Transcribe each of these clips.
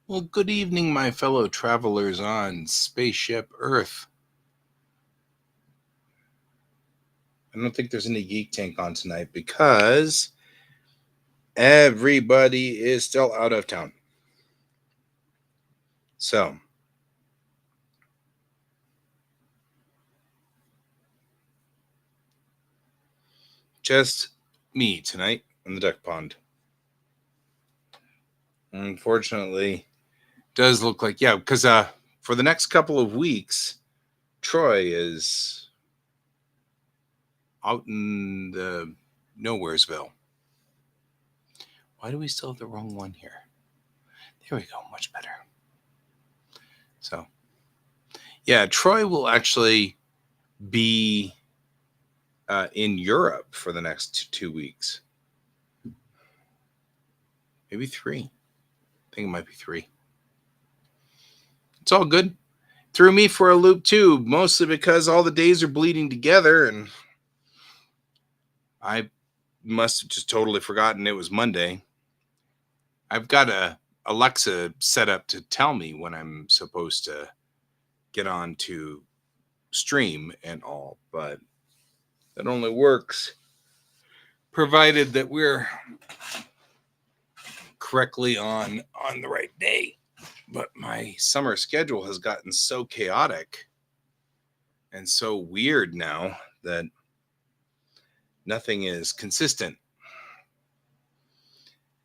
Well, good evening, my fellow travelers on spaceship Earth. I don't think there's any Geek Tank on tonight because everybody is still out of town. So, just me tonight in the duck pond. Unfortunately, does look like, yeah, because for the next couple of weeks, Troy is out in the Nowheresville. Why do we still have the wrong one here? There we go, much better. So, yeah, Troy will actually be in Europe for the next 2 weeks. Maybe 3. I think it might be 3. It's all good. Threw me for a loop too, mostly because all the days are bleeding together and I must have just totally forgotten it was Monday. I've got a Alexa set up to tell me when I'm supposed to get on to stream and all, but that only works provided that we're correctly on the right day. But my summer schedule has gotten so chaotic and so weird now that nothing is consistent.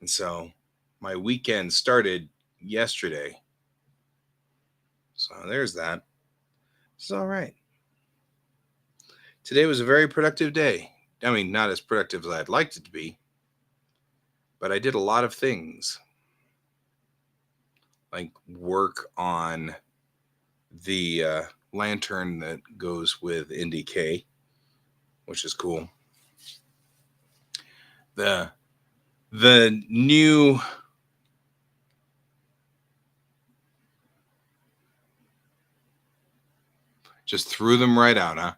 And so my weekend started yesterday. So there's that. It's all right. Today was a very productive day. I mean, not as productive as I'd liked it to be, but I did a lot of things like work on the lantern that goes with NDK, which is cool. The new just threw them right out, huh?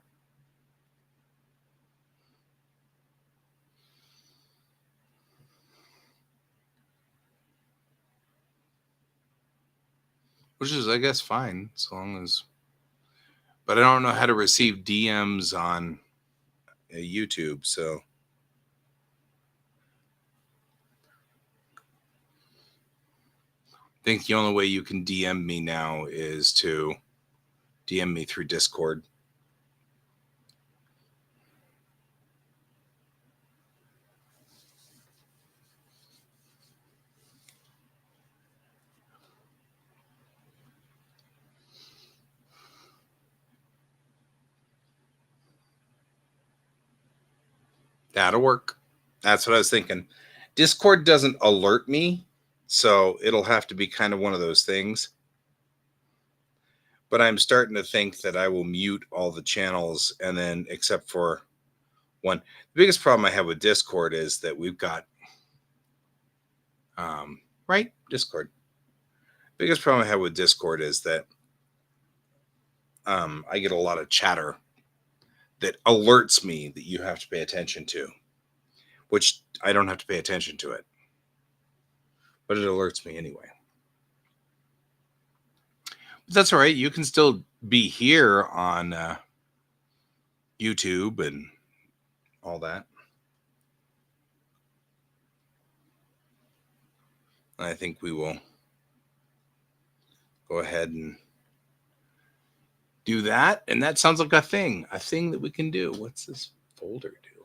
Which is, I guess, fine as long as. But I don't know how to receive DMs on YouTube, so. I think the only way you can DM me now is to DM me through Discord. That'll work. That's what I was thinking. Discord doesn't alert me, so it'll have to be kind of one of those things. But I'm starting to think that I will mute all the channels and then, except for one. The biggest problem I have with Discord is that we've got, right? Discord. Biggest problem I have with Discord is that I get a lot of chatter that alerts me that you have to pay attention to, which I don't have to pay attention to it, but it alerts me anyway. But that's all right. You can still be here on YouTube and all that. And I think we will go ahead and do that. And that sounds like a thing that we can do. What's this folder do?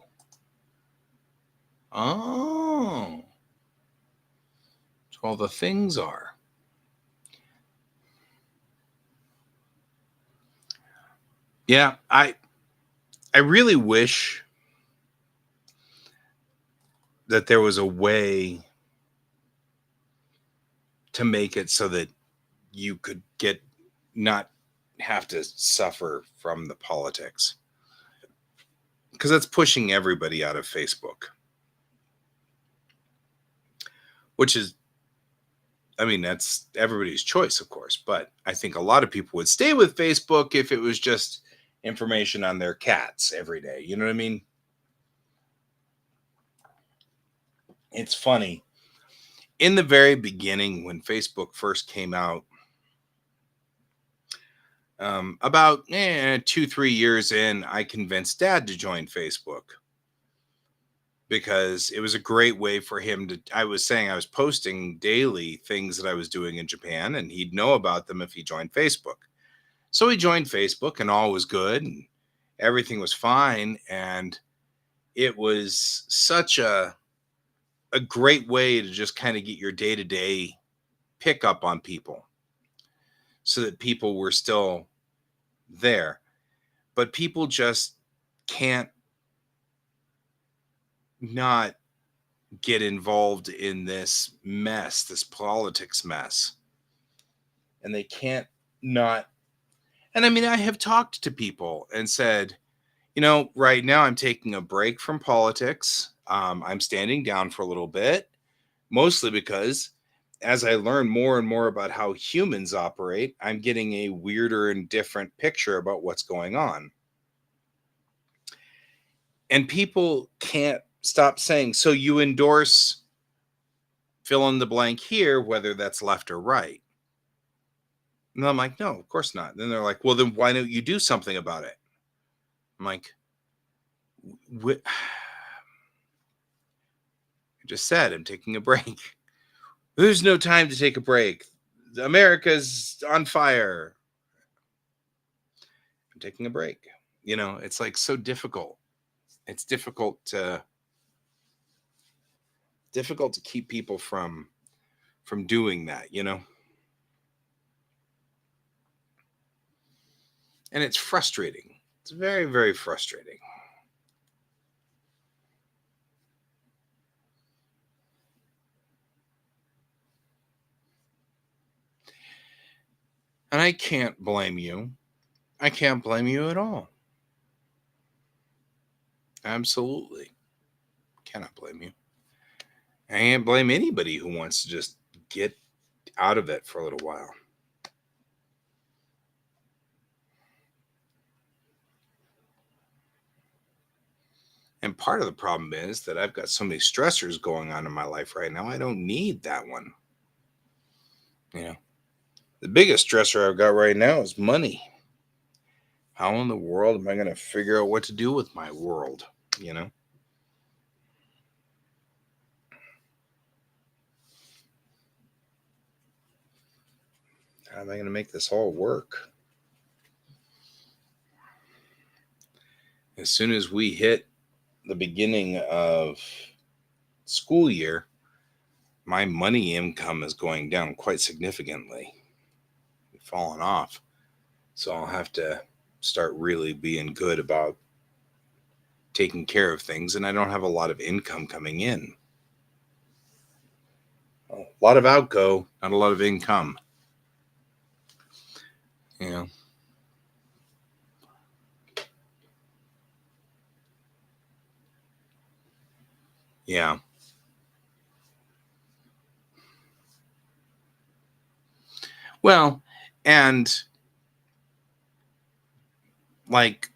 Oh, that's where all the things are. Yeah, I really wish that there was a way to make it so that you could not have to suffer from the politics, because that's pushing everybody out of Facebook, which is, I mean, that's everybody's choice, of course, but I think a lot of people would stay with Facebook if it was just information on their cats every day. You know what I mean? It's funny. In the very beginning, when Facebook first came out, about 2, 3 years in, I convinced Dad to join Facebook because it was a great way for him to. I was saying I was posting daily things that I was doing in Japan, and he'd know about them if he joined Facebook. So he joined Facebook, and all was good, and everything was fine. And it was such a great way to just kind of get your day to day pickup on people, so that people were still there. But people just can't not get involved in this mess, this politics mess. And they can't not. And I mean, I have talked to people and said, right now I'm taking a break from politics. I'm standing down for a little bit, mostly because as I learn more and more about how humans operate, I'm getting a weirder and different picture about what's going on. And people can't stop saying, so you endorse fill in the blank here, whether that's left or right. And I'm like, no, of course not. Then they're like, well, then why don't you do something about it? I'm like, I just said I'm taking a break. There's no time to take a break. America's on fire. I'm taking a break. It's like so difficult. It's difficult to keep people from doing that. And it's frustrating. It's very, very frustrating. And I can't blame you. I can't blame you at all. Absolutely. Cannot blame you. I can't blame anybody who wants to just get out of it for a little while. And part of the problem is that I've got so many stressors going on in my life right now. I don't need that one. The biggest stressor I've got right now is money. How in the world am I going to figure out what to do with my world? How am I going to make this all work? As soon as we hit the beginning of school year, my money income is going down quite significantly, falling off. So I'll have to start really being good about taking care of things. And I don't have a lot of income coming in. A lot of outgo, not a lot of income. Yeah. Well, and like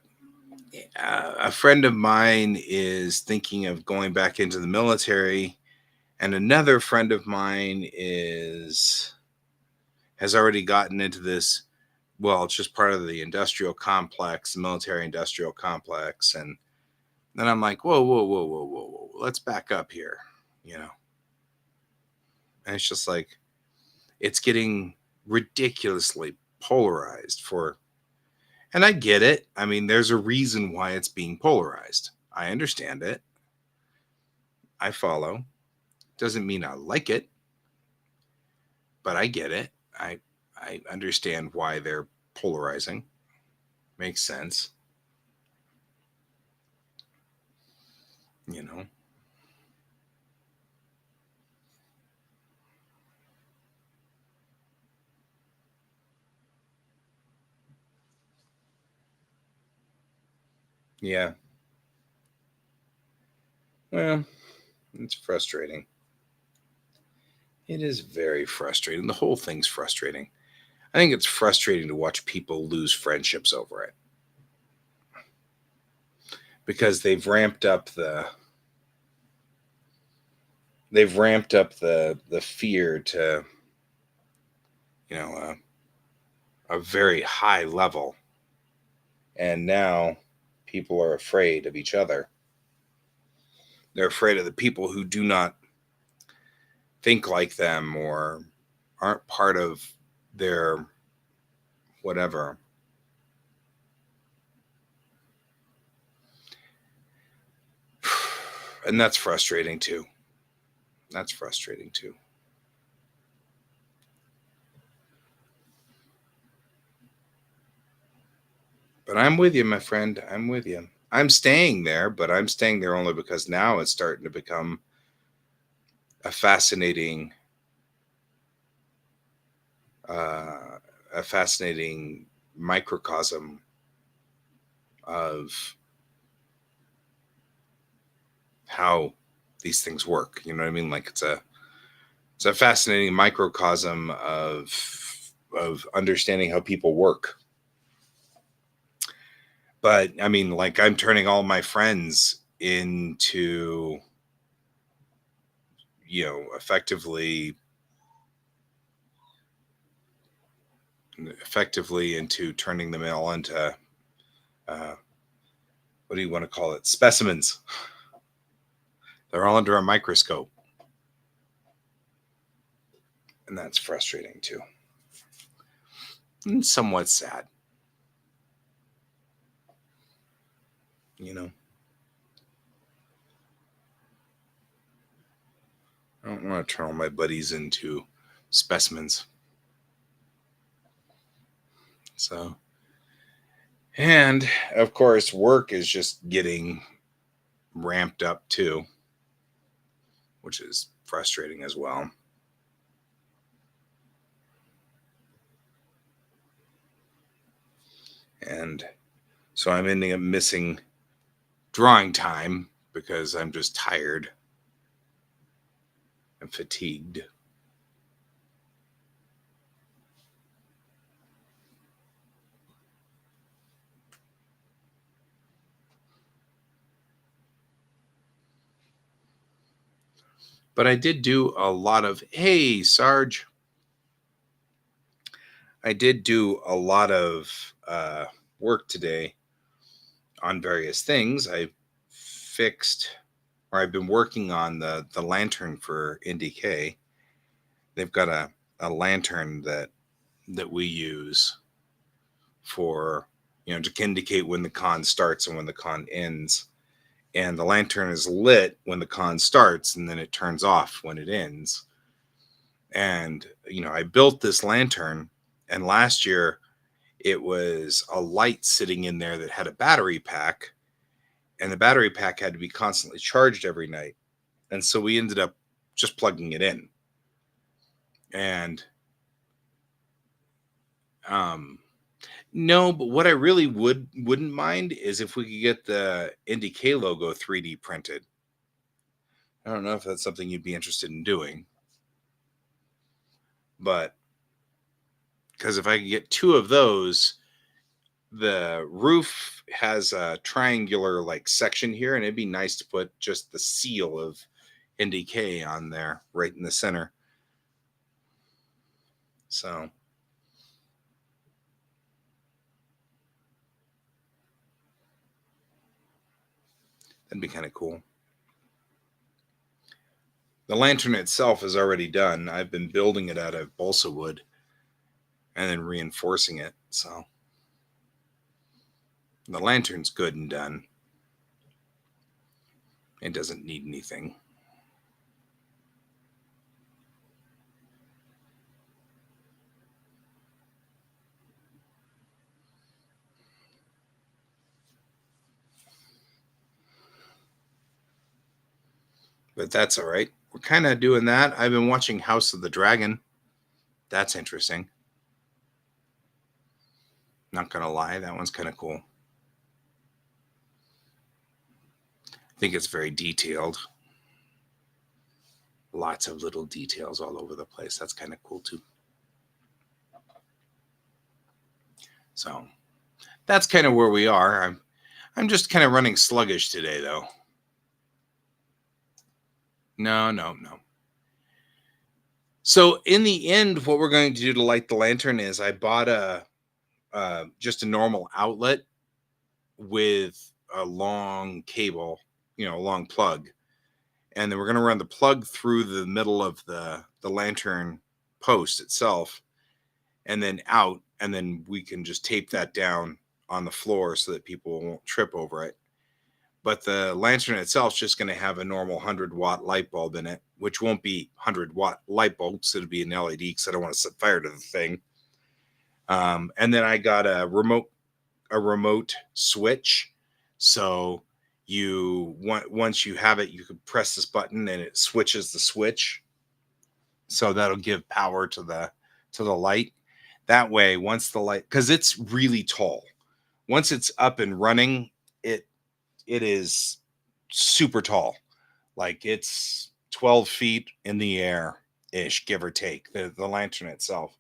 a friend of mine is thinking of going back into the military, and another friend of mine has already gotten into this. Well, it's just part of the industrial complex, the military industrial complex. And then I'm like, whoa, whoa, whoa, whoa, whoa, whoa. Let's back up here, And it's just like, it's getting ridiculously polarized and I get it. I mean, there's a reason why it's being polarized. I understand it. I follow. Doesn't mean I like it, but I get it. I understand why they're polarizing. Makes sense. You know. Yeah. Well, it's frustrating. It is very frustrating. The whole thing's frustrating. I think it's frustrating to watch people lose friendships over it because they've ramped up they've ramped up the fear to, you know, a very high level, and now people are afraid of each other. They're afraid of the people who do not think like them or aren't part of their whatever. And that's frustrating too. That's frustrating too. But I'm with you, my friend. I'm with you. I'm staying there, but I'm staying there only because now it's starting to become a fascinating, uh, a fascinating microcosm of how these things work. You know what I mean? Like it's a fascinating microcosm of understanding how people work. But I mean, like I'm turning all my friends into, you know, effectively into turning them all into uh, what do you want to call it? Specimens. They're all under a microscope, and that's frustrating too, and somewhat sad. You know, I don't want to turn all my buddies into specimens. So, and of course, work is just getting ramped up too, which is frustrating as well. And so I'm ending up missing drawing time because I'm just tired and fatigued. But I did do a lot of, hey, Sarge, I did do a lot of work today on various things. I fixed, or I've been working on the lantern for NDK. They've got a lantern that we use for, you know, to indicate when the con starts and when the con ends. And the lantern is lit when the con starts, and then it turns off when it ends. And you know, I built this lantern, and last year it was a light sitting in there that had a battery pack, and the battery pack had to be constantly charged every night. And so we ended up just plugging it in. And um no, but what I really wouldn't mind is if we could get the NDK logo 3D printed. I don't know if that's something you'd be interested in doing, but because if I could get two of those, the roof has a triangular like section here, and it'd be nice to put just the seal of NDK on there right in the center. So that'd be kind of cool. The lantern itself is already done. I've been building it out of balsa wood and then reinforcing it. So the lantern's good and done. It doesn't need anything. But that's all right. We're kind of doing that. I've been watching House of the Dragon. That's interesting. Not gonna lie, that one's kind of cool. I think it's very detailed. Lots of little details all over the place. That's kind of cool too. So that's kind of where we are. I'm just kind of running sluggish today though. No. So in the end, what we're going to do to light the lantern is I bought a just a normal outlet with a long cable, a long plug, and then we're going to run the plug through the middle of the lantern post itself, and then out, and then we can just tape that down on the floor so that people won't trip over it. But the lantern itself is just going to have a normal 100-watt light bulb in it, which won't be 100-watt light bulbs. It'll be an LED because I don't want to set fire to the thing. And then I got a remote switch. So once you have it, you can press this button and it switches the switch. So that'll give power to the light. That way, once the light, because it's really tall, once it's up and running, it is super tall. Like it's 12 feet in the air ish, give or take, the lantern itself.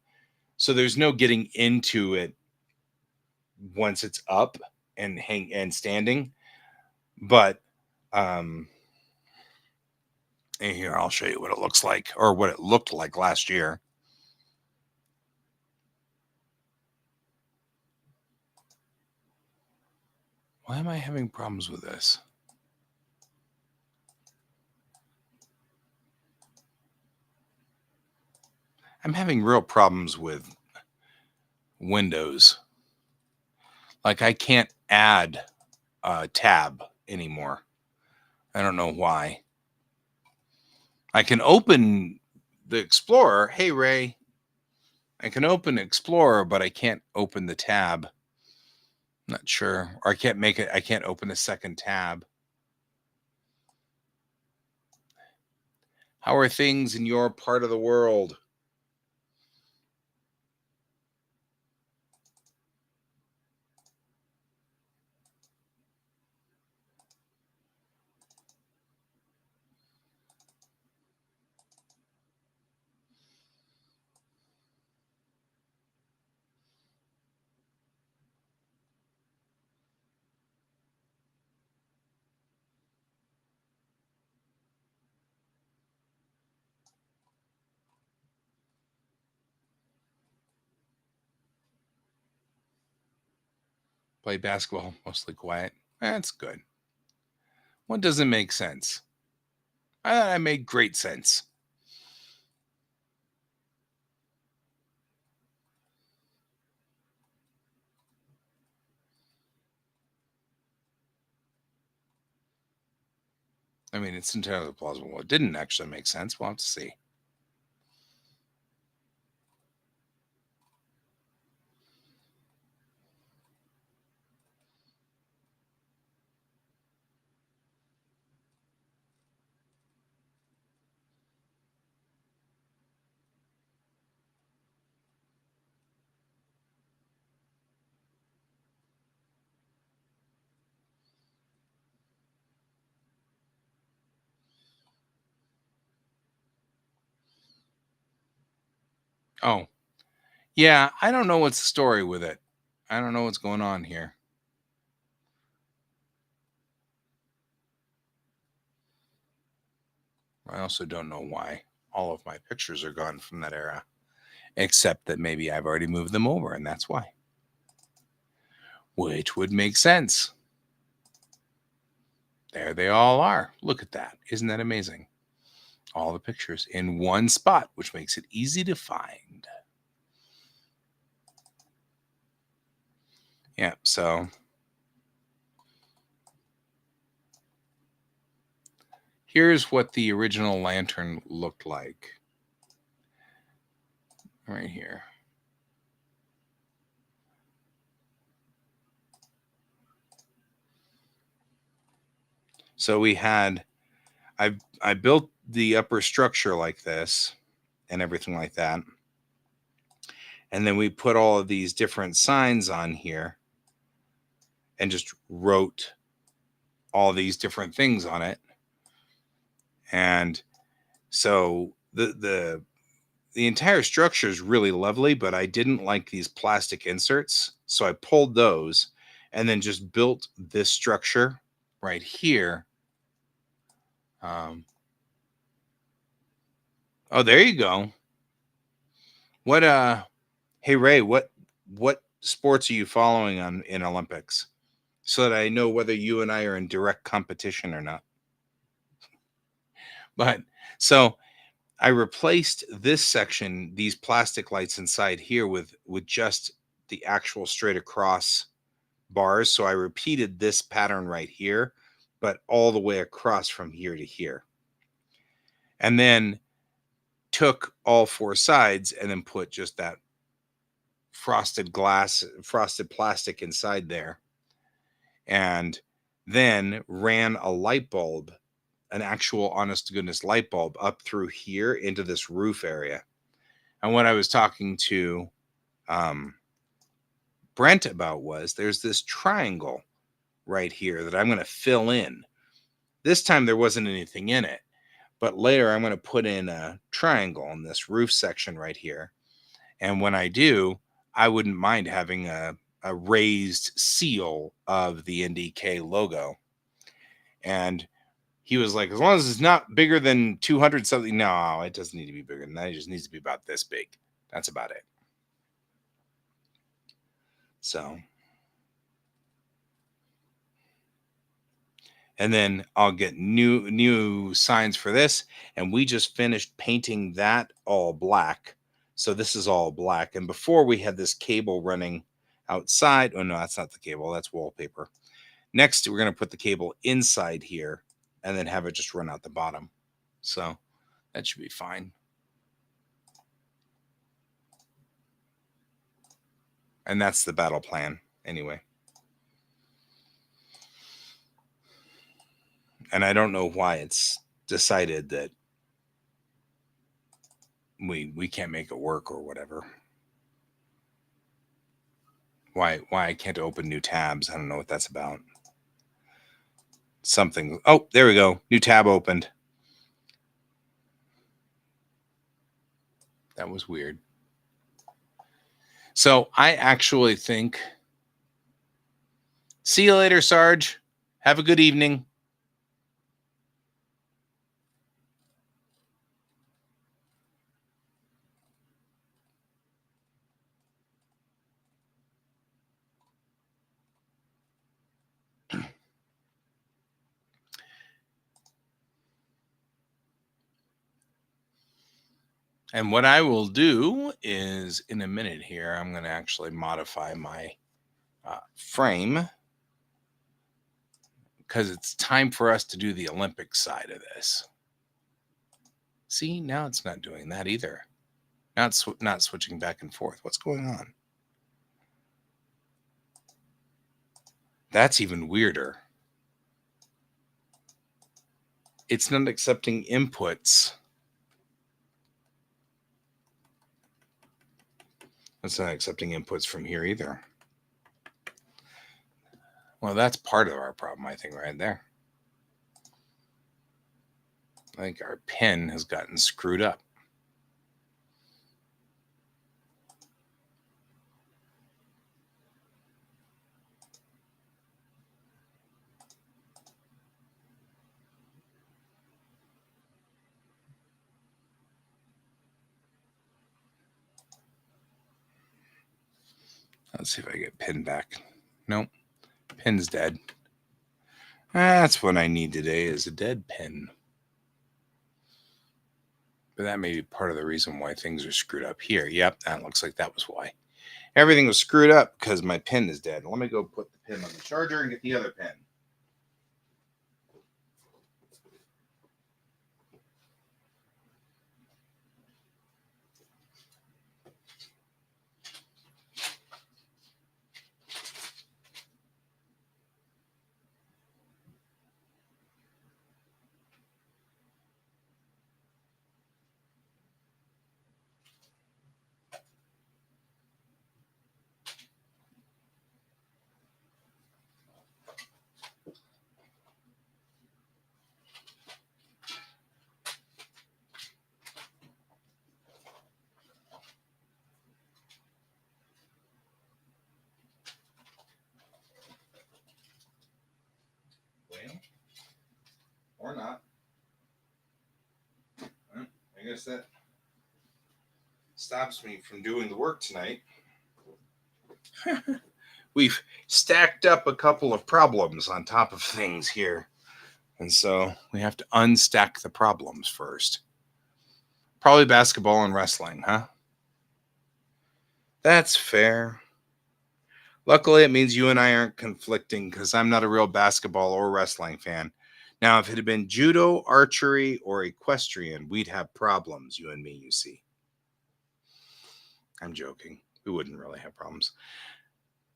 So there's no getting into it once it's up and standing. But and here I'll show you what it looks like, or what it looked like last year. Why am I having problems with this? I'm having real problems with Windows. Like I can't add a tab anymore. I don't know why. I can open the Explorer. Hey, Ray. I can open Explorer, but I can't open the tab. Not sure. Or I can't open a second tab. How are things in your part of the world? Play basketball, mostly quiet. That's good. What doesn't make sense? I thought I made great sense. I mean, it's entirely plausible. It didn't actually make sense. We'll have to see. Oh, yeah. I don't know what's the story with it. I don't know what's going on here. I also don't know why all of my pictures are gone from that era, except that maybe I've already moved them over, and that's why. Which would make sense. There they all are. Look at that. Isn't that amazing? All the pictures in one spot, which makes it easy to find. Yeah, so here's what the original lantern looked like. Right here. So I built the upper structure like this and everything like that. And then we put all of these different signs on here and just wrote all these different things on it. And so the entire structure is really lovely, but I didn't like these plastic inserts. So I pulled those and then just built this structure right here. Oh, there you go. What hey Ray, what sports are you following on in Olympics? So that I know whether you and I are in direct competition or not. But so I replaced this section, these plastic lights inside here with just the actual straight across bars. So I repeated this pattern right here, but all the way across from here to here. And then took all four sides and then put just that frosted plastic inside there. And then ran a light bulb, an actual honest to goodness light bulb up through here into this roof area. And what I was talking to Brent about was there's this triangle right here that I'm going to fill in. This time there wasn't anything in it, but later I'm going to put in a triangle in this roof section right here. And when I do, I wouldn't mind having a raised seal of the NDK logo. And he was like, as long as it's not bigger than 200 something. No, it doesn't need to be bigger than that. It just needs to be about this big. That's about it. So, and then I'll get new signs for this. And we just finished painting that all black. So this is all black. And before we had this cable running outside. Oh no, that's not the cable. That's wallpaper. Next, we're going to put the cable inside here and then have it just run out the bottom. So that should be fine. And that's the battle plan anyway. And I don't know why it's decided that we can't make it work or whatever. Why I can't open new tabs. I don't know what that's about. Something. Oh, there we go. New tab opened. That was weird. So I actually think. See you later, Sarge. Have a good evening. And what I will do is in a minute here, I'm going to actually modify my frame because it's time for us to do the Olympic side of this. See, now it's not doing that either. Now it's not switching back and forth. What's going on? That's even weirder. It's not accepting inputs. It's not accepting inputs from here either. Well, that's part of our problem, I think, right there. I think our pin has gotten screwed up. Let's see if I get pin back. Nope. Pin's dead. That's what I need today is a dead pin. But that may be part of the reason why things are screwed up here. Yep, that looks like that was why. Everything was screwed up because my pin is dead. Let me go put the pin on the charger and get the other pin. Well, or not. Well, I guess that stops me from doing the work tonight. We've stacked up a couple of problems on top of things here. And so we have to unstack the problems first. Probably basketball and wrestling, huh? That's fair. Luckily, it means you and I aren't conflicting because I'm not a real basketball or wrestling fan. Now, if it had been judo, archery, or equestrian, we'd have problems, you and me, you see. I'm joking. We wouldn't really have problems.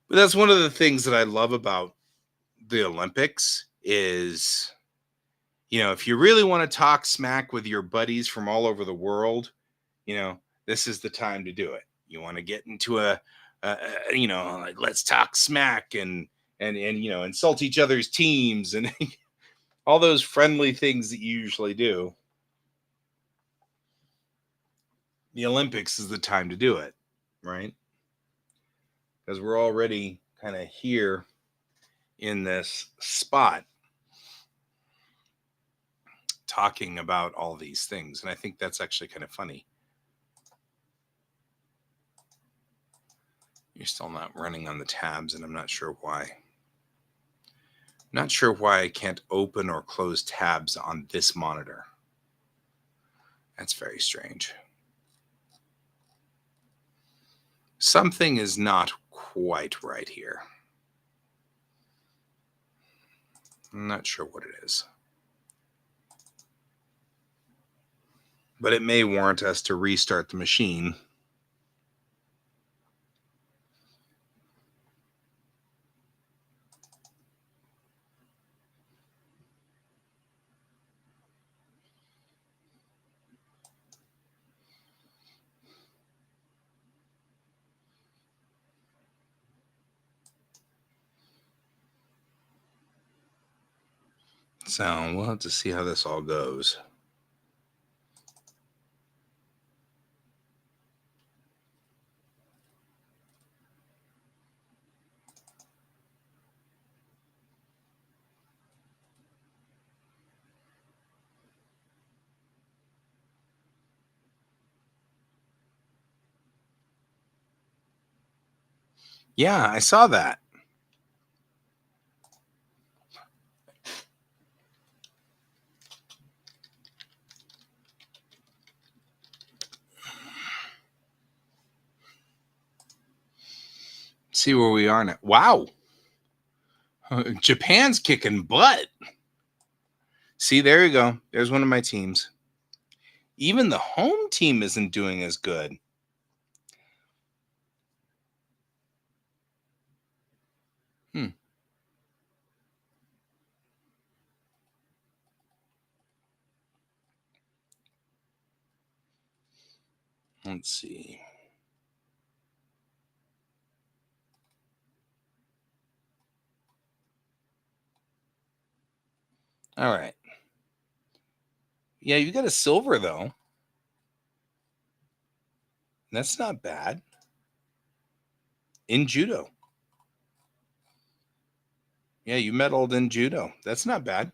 But that's one of the things that I love about the Olympics is, if you really want to talk smack with your buddies from all over the world, this is the time to do it. You want to get into like, let's talk smack and insult each other's teams and all those friendly things that you usually do. The Olympics is the time to do it, right? Because we're already kind of here in this spot talking about all these things. And I think that's actually kind of funny. You're still not running on the tabs, and I'm not sure why. Not sure why I can't open or close tabs on this monitor. That's very strange. Something is not quite right here. I'm not sure what it is. But it may warrant us to restart the machine. So we'll have to see how this all goes. Yeah, I saw that. See where we are now. Wow. Japan's kicking butt. See, there you go. There's one of my teams. Even the home team isn't doing as good. Let's see. All right. Yeah, you got a silver, though. That's not bad. In judo. Yeah, you medaled in judo. That's not bad.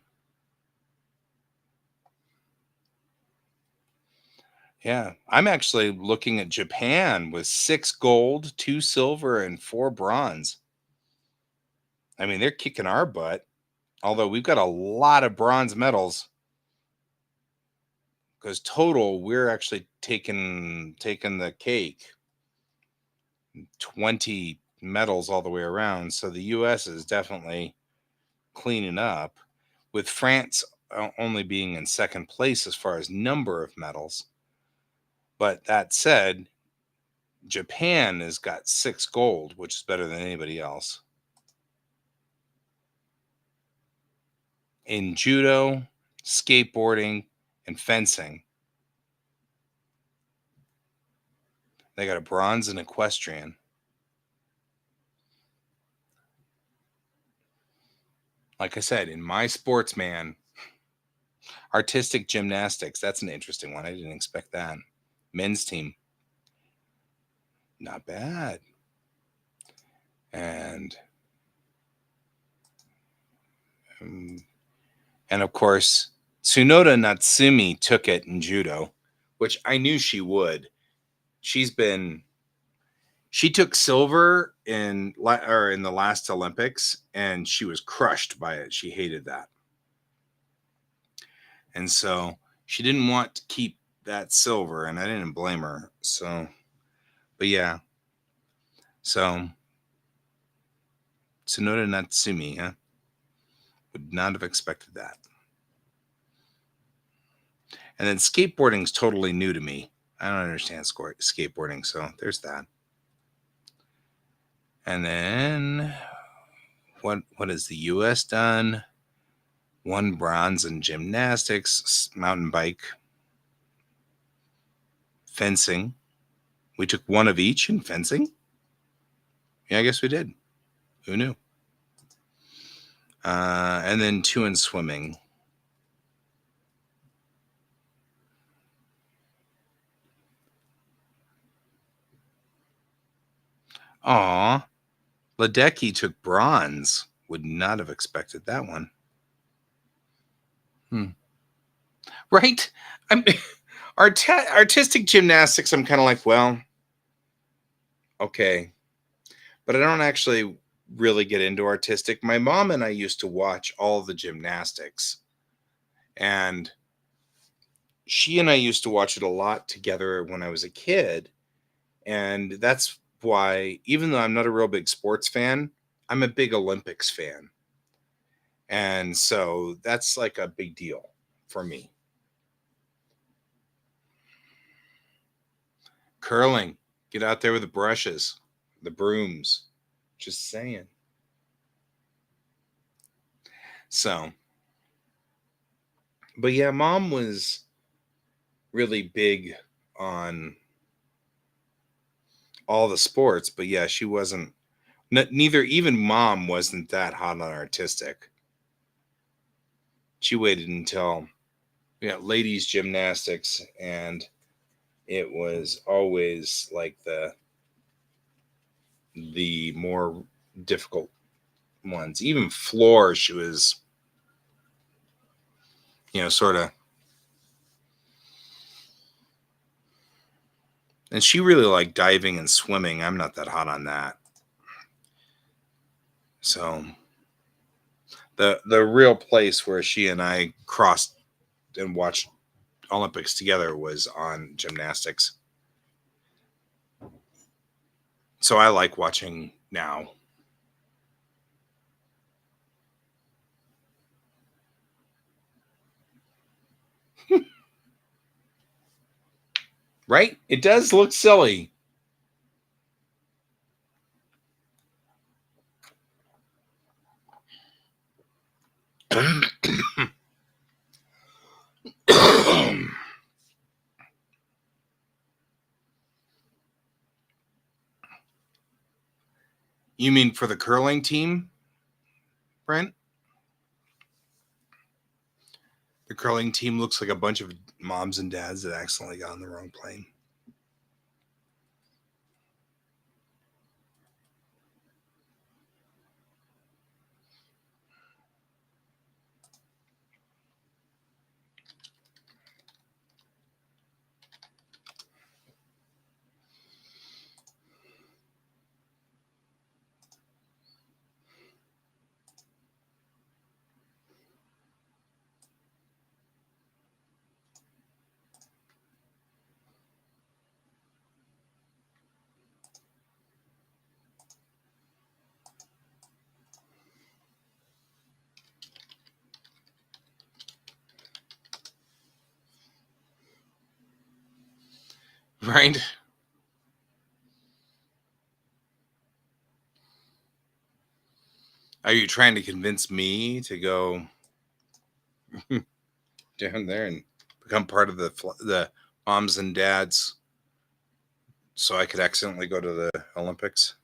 Yeah, I'm actually looking at Japan with 6 gold, 2 silver, and 4 bronze. I mean, they're kicking our butt. Although we've got a lot of bronze medals. Because total, we're actually taking the cake. 20 medals all the way around. So the U.S. is definitely cleaning up, with France only being in second place as far as number of medals. But that said, Japan has got 6 gold, which is better than anybody else. In judo, skateboarding, and fencing. They got a bronze in equestrian. Like I said, in my sportsman, artistic gymnastics, that's an interesting one. I didn't expect that. Men's team. Not bad. And of course, Tsunoda Natsumi took it in judo, which I knew she would. She took silver in the last Olympics, and she was crushed by it. She hated that. And so she didn't want to keep that silver, and I didn't blame her. So, but yeah. So, Tsunoda Natsumi, huh? Would not have expected that. And then skateboarding's totally new to me. I don't understand skateboarding, so there's that. And then what has the U.S. done? 1 bronze in gymnastics, mountain bike, fencing. We took 1 of each in fencing. Yeah, I guess we did. Who knew? And then 2 in swimming. Aw, Ledecky took bronze. Would not have expected that one. Right? I'm artistic gymnastics. I'm kind of like, well, okay, but I don't actually really get into artistic. My mom and I used to watch all the gymnastics, and she and I used to watch it a lot together when I was a kid. And that's why, even though I'm not a real big sports fan, I'm a big Olympics fan. And so that's like a big deal for me. Curling, get out there with the brushes, the brooms. Just saying. So, but yeah, mom was really big on all the sports, but yeah, she wasn't. Neither even mom wasn't that hot on artistic. She waited until ladies gymnastics, and it was always like the more difficult ones. Even floor, she was sort of. And she really liked diving and swimming. I'm not that hot on that. So the real place where she and I crossed and watched Olympics together was on gymnastics. So I like watching now. Right? It does look silly. You mean for the curling team, Brent? The curling team looks like a bunch of moms and dads that accidentally got on the wrong plane. Right? Are you trying to convince me to go down there and become part of the moms and dads so I could accidentally go to the Olympics?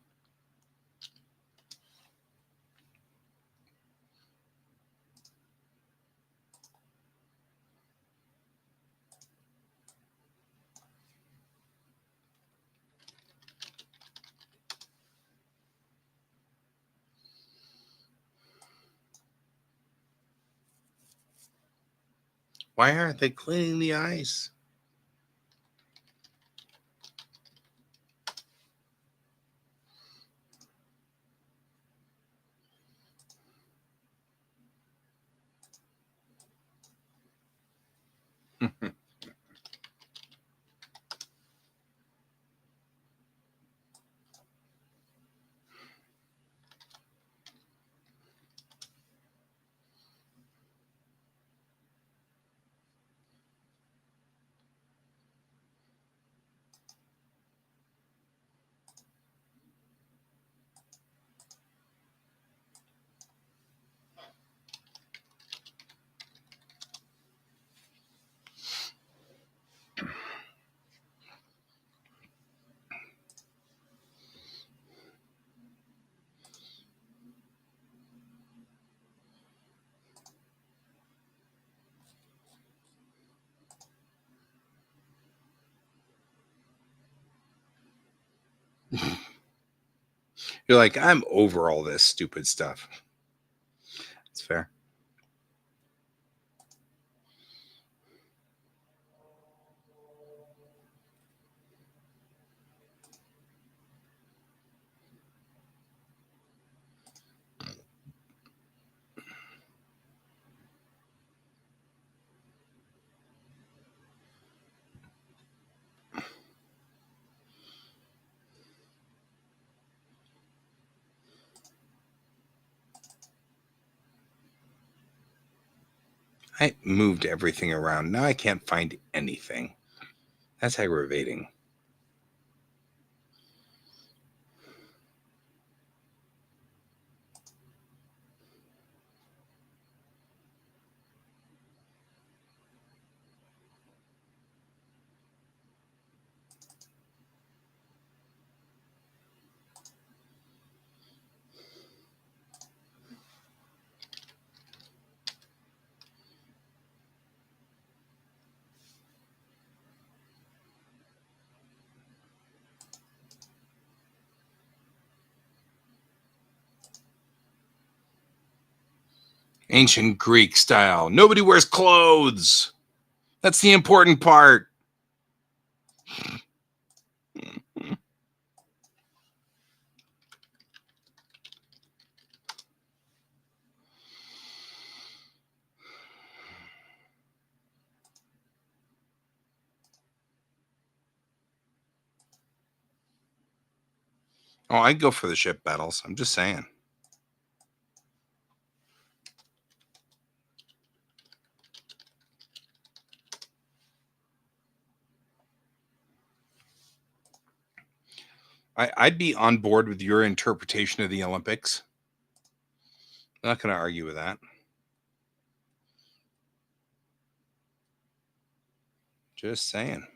Why aren't they cleaning the ice? You're like, I'm over all this stupid stuff. It's fair. I moved everything around. Now I can't find anything. That's aggravating. Ancient Greek style. Nobody wears clothes. That's the important part. Oh, I'd go for the ship battles. I'm just saying. I'd be on board with your interpretation of the Olympics. I'm not going to argue with that. Just saying.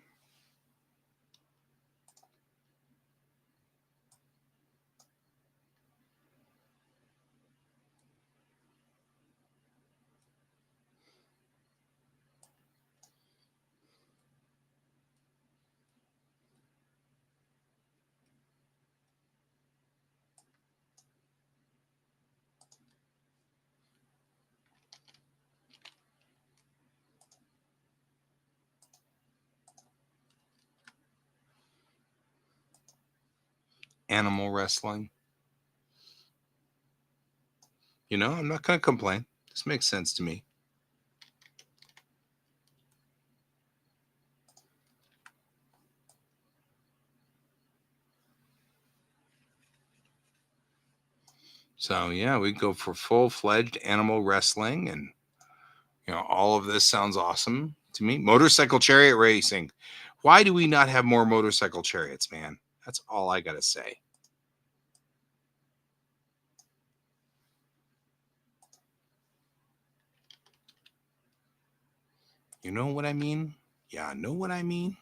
Animal wrestling. You know, I'm not going to complain. This makes sense to me. So, yeah, we go for full-fledged animal wrestling, and all of this sounds awesome to me. Motorcycle chariot racing. Why do we not have more motorcycle chariots, man? That's all I got to say. You know what I mean? Yeah, know what I mean?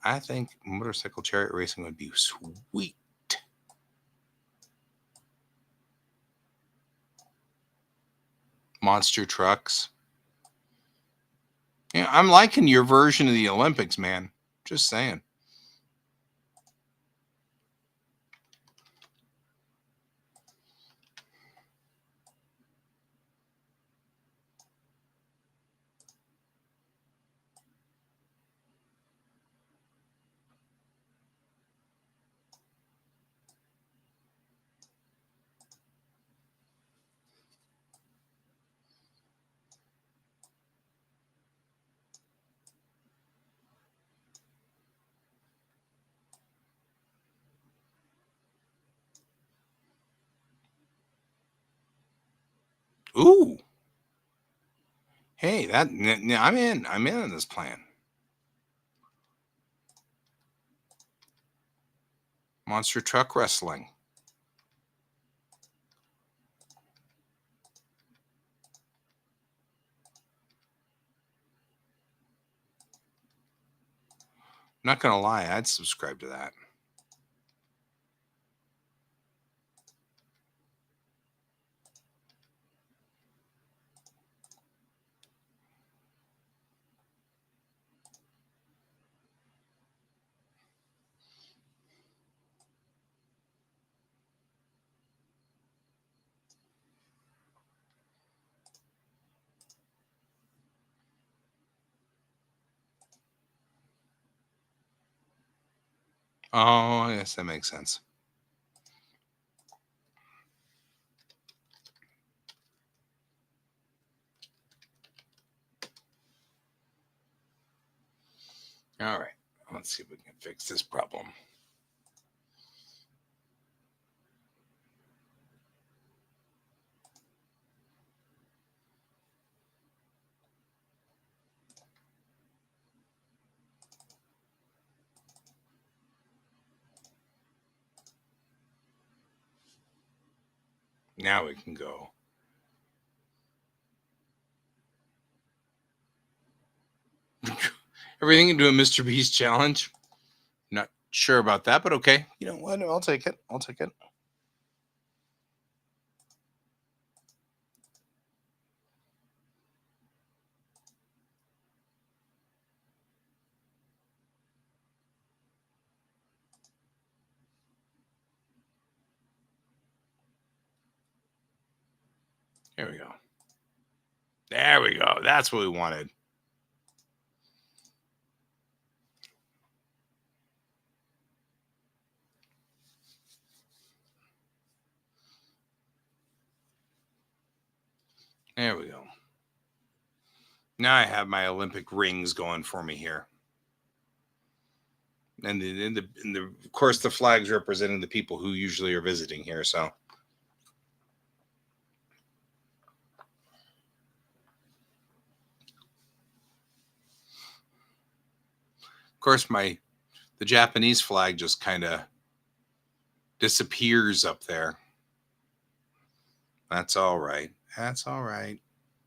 I think motorcycle chariot racing would be sweet. Monster trucks. Yeah, I'm liking your version of the Olympics, man. Just saying. Ooh. Hey, I'm in. I'm in on this plan. Monster truck wrestling. Not gonna lie, I'd subscribe to that. Oh, yes, that makes sense. All right, let's see if we can fix this problem. Now we can go. Everything into a Mr. Beast challenge. Not sure about that, but okay. You know what? I'll take it. I'll take it. Here we go. There we go. That's what we wanted. There we go. Now I have my Olympic rings going for me here. And of course, the flags representing the people who usually are visiting here. So, of course, the Japanese flag just kind of disappears up there. That's all right. That's all right.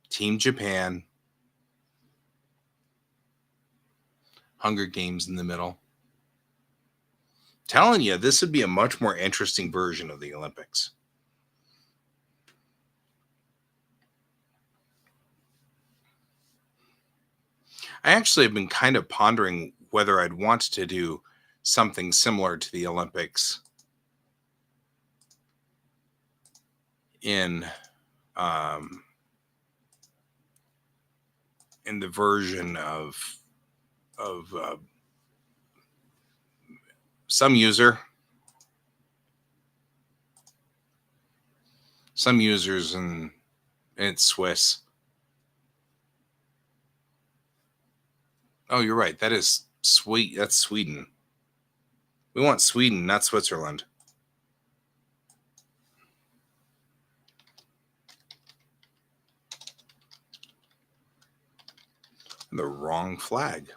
Team Japan. Hunger Games in the middle. Telling you, this would be a much more interesting version of the Olympics. I actually have been kind of pondering whether I'd want to do something similar to the Olympics in um, in the version of some user, some users, and it's Swiss. Oh, you're right. That is sweet. That's Sweden. We want Sweden, not Switzerland. The wrong flag.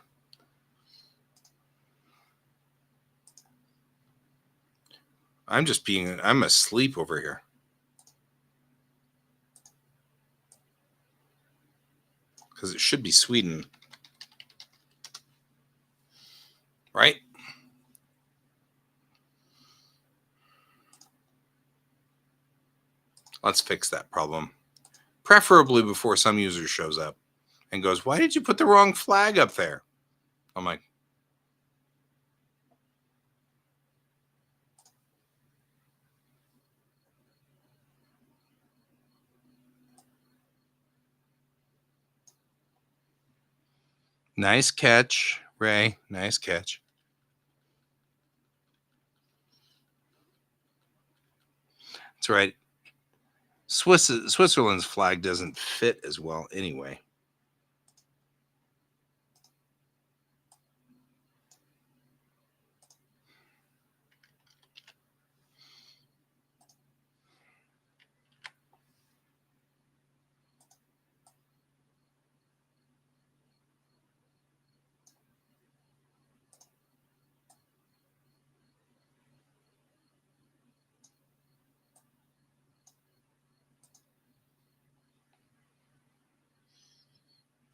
I'm asleep over here. Because it should be Sweden. Right? Let's fix that problem. Preferably before some user shows up and goes, "Why did you put the wrong flag up there?" I'm like, nice catch, Ray. Nice catch. That's right. Switzerland's flag doesn't fit as well anyway.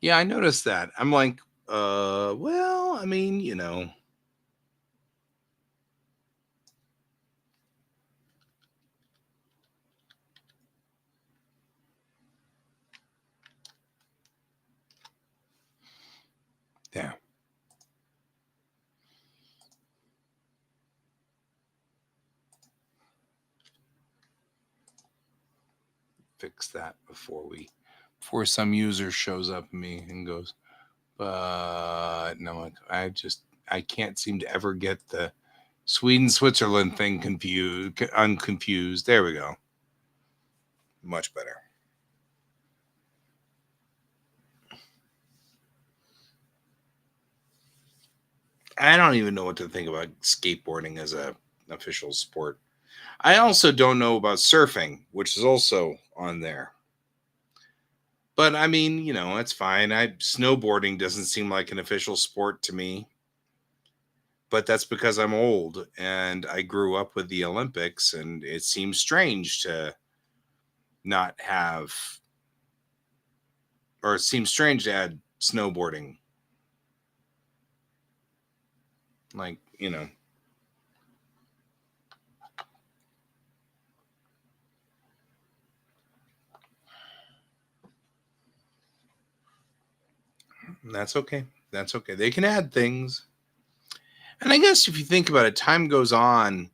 Yeah, I noticed that. I'm like, well, I mean, yeah, fix that before some user shows up at me and goes, but no, I can't seem to ever get the Sweden Switzerland thing unconfused. There we go. Much better. I don't even know what to think about skateboarding as a official sport. I also don't know about surfing, which is also on there. But I mean, it's fine. I snowboarding doesn't seem like an official sport to me, but that's because I'm old and I grew up with the Olympics, and it seems strange to not have, or it seems strange to add snowboarding. Like, that's okay. That's okay. They can add things. And I guess if you think about it, time goes on,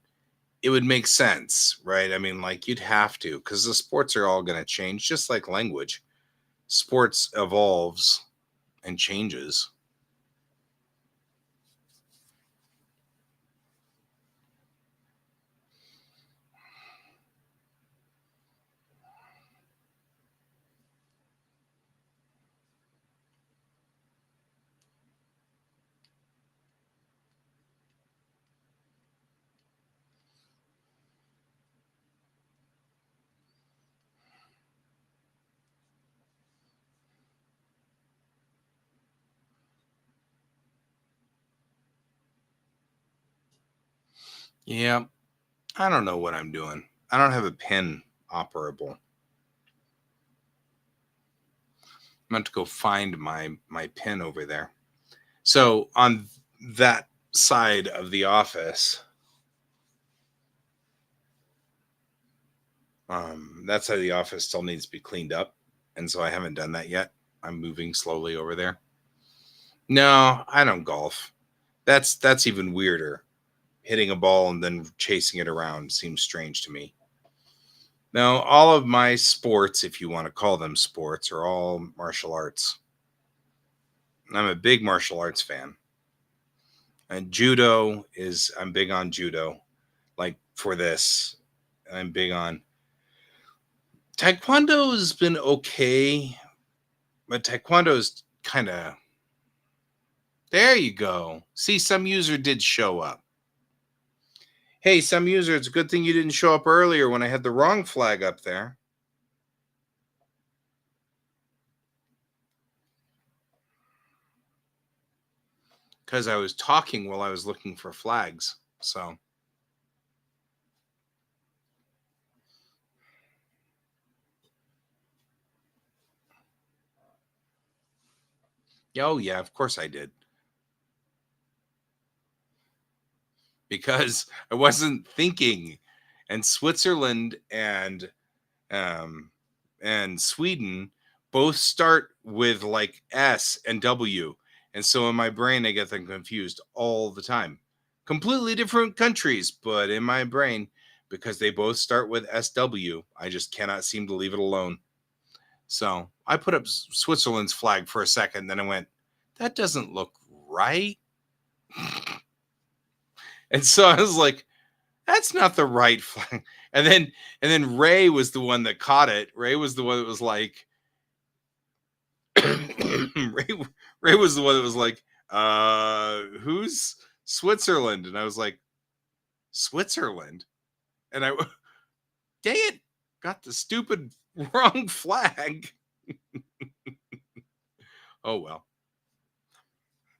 it would make sense, right? I mean, like you'd have to, because the sports are all going to change, just like language. Sports evolves and changes. Yeah, I don't know what I'm doing. I don't have a pen operable. I'm going to go find my pen over there. So on that side of the office, that side of the office still needs to be cleaned up, and so I haven't done that yet. I'm moving slowly over there. No, I don't golf. That's even weirder. Hitting a ball and then chasing it around seems strange to me. Now, all of my sports, if you want to call them sports, are all martial arts. I'm a big martial arts fan. And I'm big on judo. Like for this, I'm big on taekwondo's been okay, but taekwondo's kind of, there you go. See, some user did show up. Hey, some user, it's a good thing you didn't show up earlier when I had the wrong flag up there. Because I was talking while I was looking for flags. So, oh, yeah, of course I did. Because I wasn't thinking. And Switzerland um, and Sweden both start with like S and W. And so in my brain, I get them confused all the time. Completely different countries, but in my brain, because they both start with SW, I just cannot seem to leave it alone. So I put up Switzerland's flag for a second, then I went, that doesn't look right. And so I was like, that's not the right flag. And then Ray was the one that caught it. Ray was the one that was like, Ray, Ray was the one that was like, who's Switzerland? And I was like, Switzerland? And I, dang it, got the stupid wrong flag. Oh, well.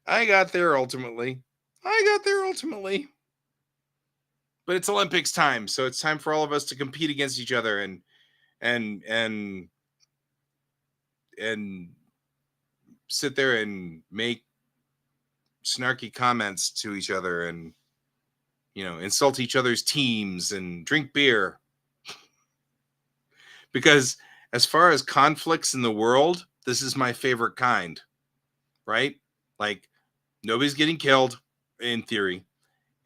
I got there ultimately. But it's Olympics time, so it's time for all of us to compete against each other and and and sit there and make snarky comments to each other and, insult each other's teams and drink beer. Because as far as conflicts in the world, this is my favorite kind, right? Like, nobody's getting killed in theory,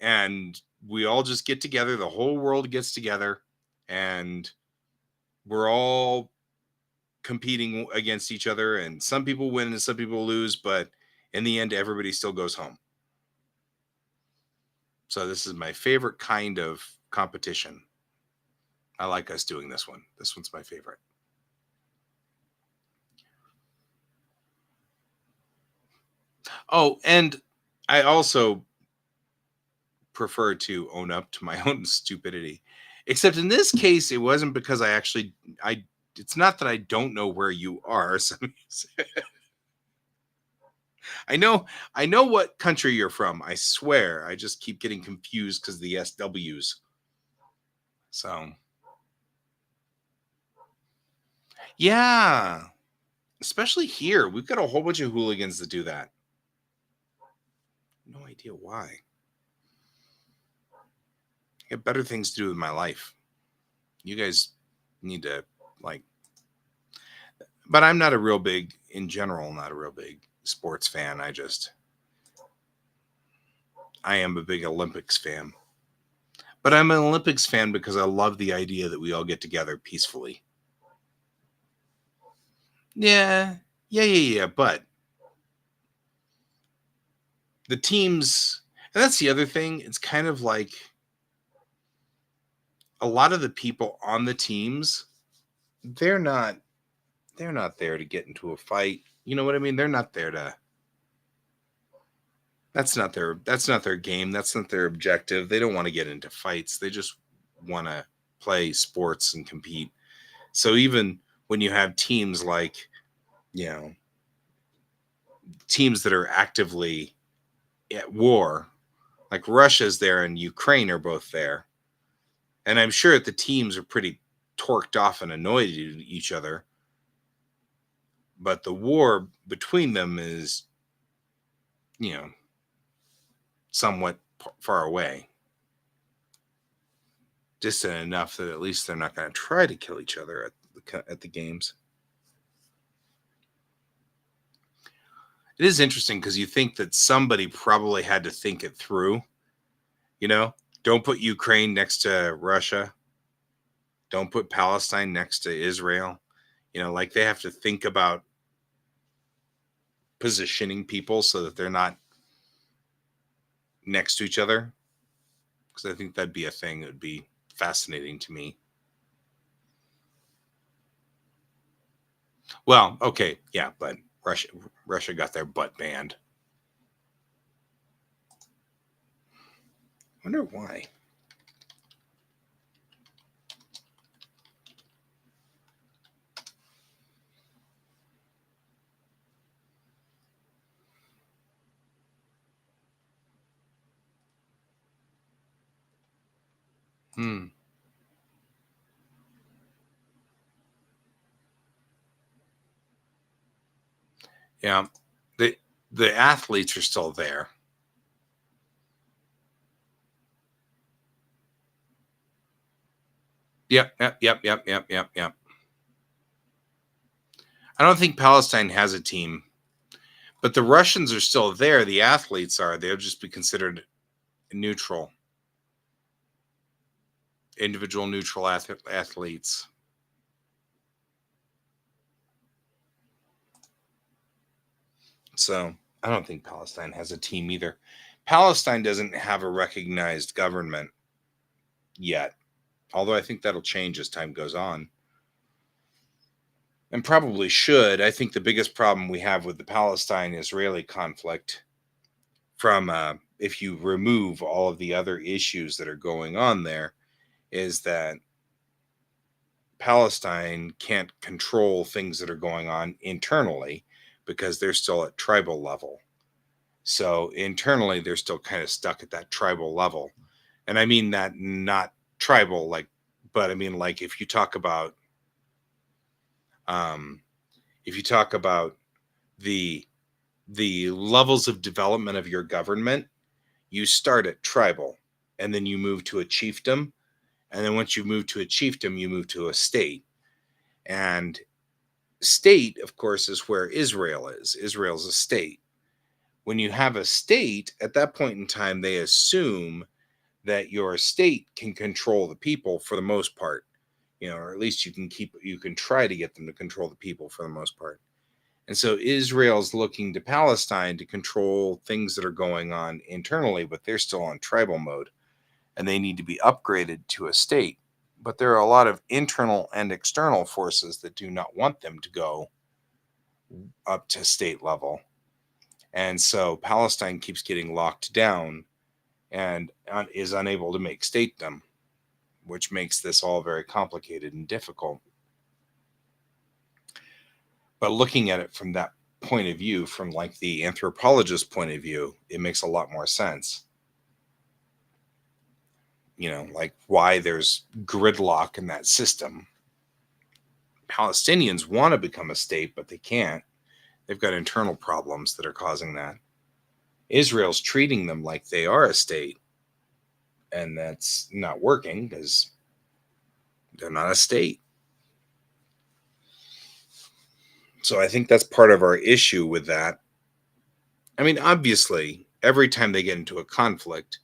and we all just get together. The whole world gets together, and we're all competing against each other, and some people win and some people lose, but in the end, everybody still goes home. So this is my favorite kind of competition. I like us doing this one. This one's my favorite. Oh, and I also prefer to own up to my own stupidity. Except in this case, it wasn't because it's not that I don't know where you are. So I know what country you're from. I swear. I just keep getting confused because of the SWs. So yeah. Especially here. We've got a whole bunch of hooligans that do that. No idea why. I have better things to do with my life. You guys need to, like, but I'm not a real big, in general, not a real big sports fan. I am a big Olympics fan. But I'm an Olympics fan because I love the idea that we all get together peacefully. Yeah. But the teams, and that's the other thing. It's kind of like a lot of the people on the teams, they're not there to get into a fight. You know what I mean? They're not there to. That's not their game. That's not their objective. They don't want to get into fights. They just want to play sports and compete. So even when you have teams like, you know, teams that are actively at war, like Russia's there and Ukraine are both there. And I'm sure that the teams are pretty torqued off and annoyed at each other. But the war between them is, somewhat far away. Distant enough that at least they're not going to try to kill each other at the games. It is interesting because you think that somebody probably had to think it through. Don't put Ukraine next to Russia. Don't put Palestine next to Israel. Like they have to think about positioning people so that they're not next to each other. Because I think that'd be a thing that would be fascinating to me. Well, okay, yeah, but Russia got their butt banned. Wonder why. Yeah. The athletes are still there. Yep. I don't think Palestine has a team, but the Russians are still there. The athletes are. They'll just be considered neutral, individual neutral athletes. So I don't think Palestine has a team either. Palestine doesn't have a recognized government yet, although I think that'll change as time goes on. And probably should. I think the biggest problem we have with the Palestine-Israeli conflict, from if you remove all of the other issues that are going on there, is that Palestine can't control things that are going on internally because they're still at tribal level. So internally, they're still kind of stuck at that tribal level. And I mean that not tribal, but I mean, like, if you talk about the the levels of development of your government, you start at tribal, and then you move to a chiefdom, and then once you move to a chiefdom, you move to a state. And state, of course, is where Israel is. Israel's a state. When you have a state, at that point in time, they assume that your state can control the people for the most part, or at least you can try to get them to control the people for the most part. And so Israel's looking to Palestine to control things that are going on internally, but they're still on tribal mode and they need to be upgraded to a state. But there are a lot of internal and external forces that do not want them to go up to state level. And so Palestine keeps getting locked down and is unable to make statedom, which makes this all very complicated and difficult. But looking at it from that point of view, from like the anthropologist point of view, it makes a lot more sense. Like why there's gridlock in that system. Palestinians want to become a state, but they can't. They've got internal problems that are causing that. Israel's treating them like they are a state, and that's not working because they're not a state. So I think that's part of our issue with that. I mean, obviously, every time they get into a conflict,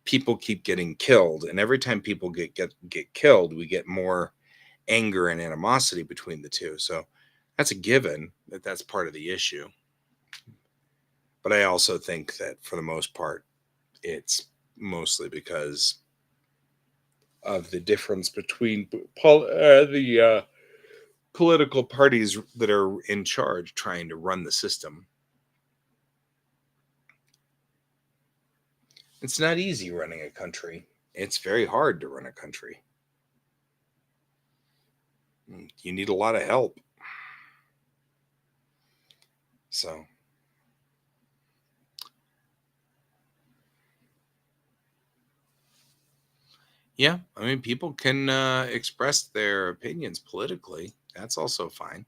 people keep getting killed, and every time people get killed, we get more anger and animosity between the two. So that's a given that that's part of the issue. But I also think that for the most part, it's mostly because of the difference between the political parties that are in charge trying to run the system. It's not easy running a country. It's very hard to run a country. You need a lot of help. So, yeah, I mean, people can express their opinions politically. That's also fine.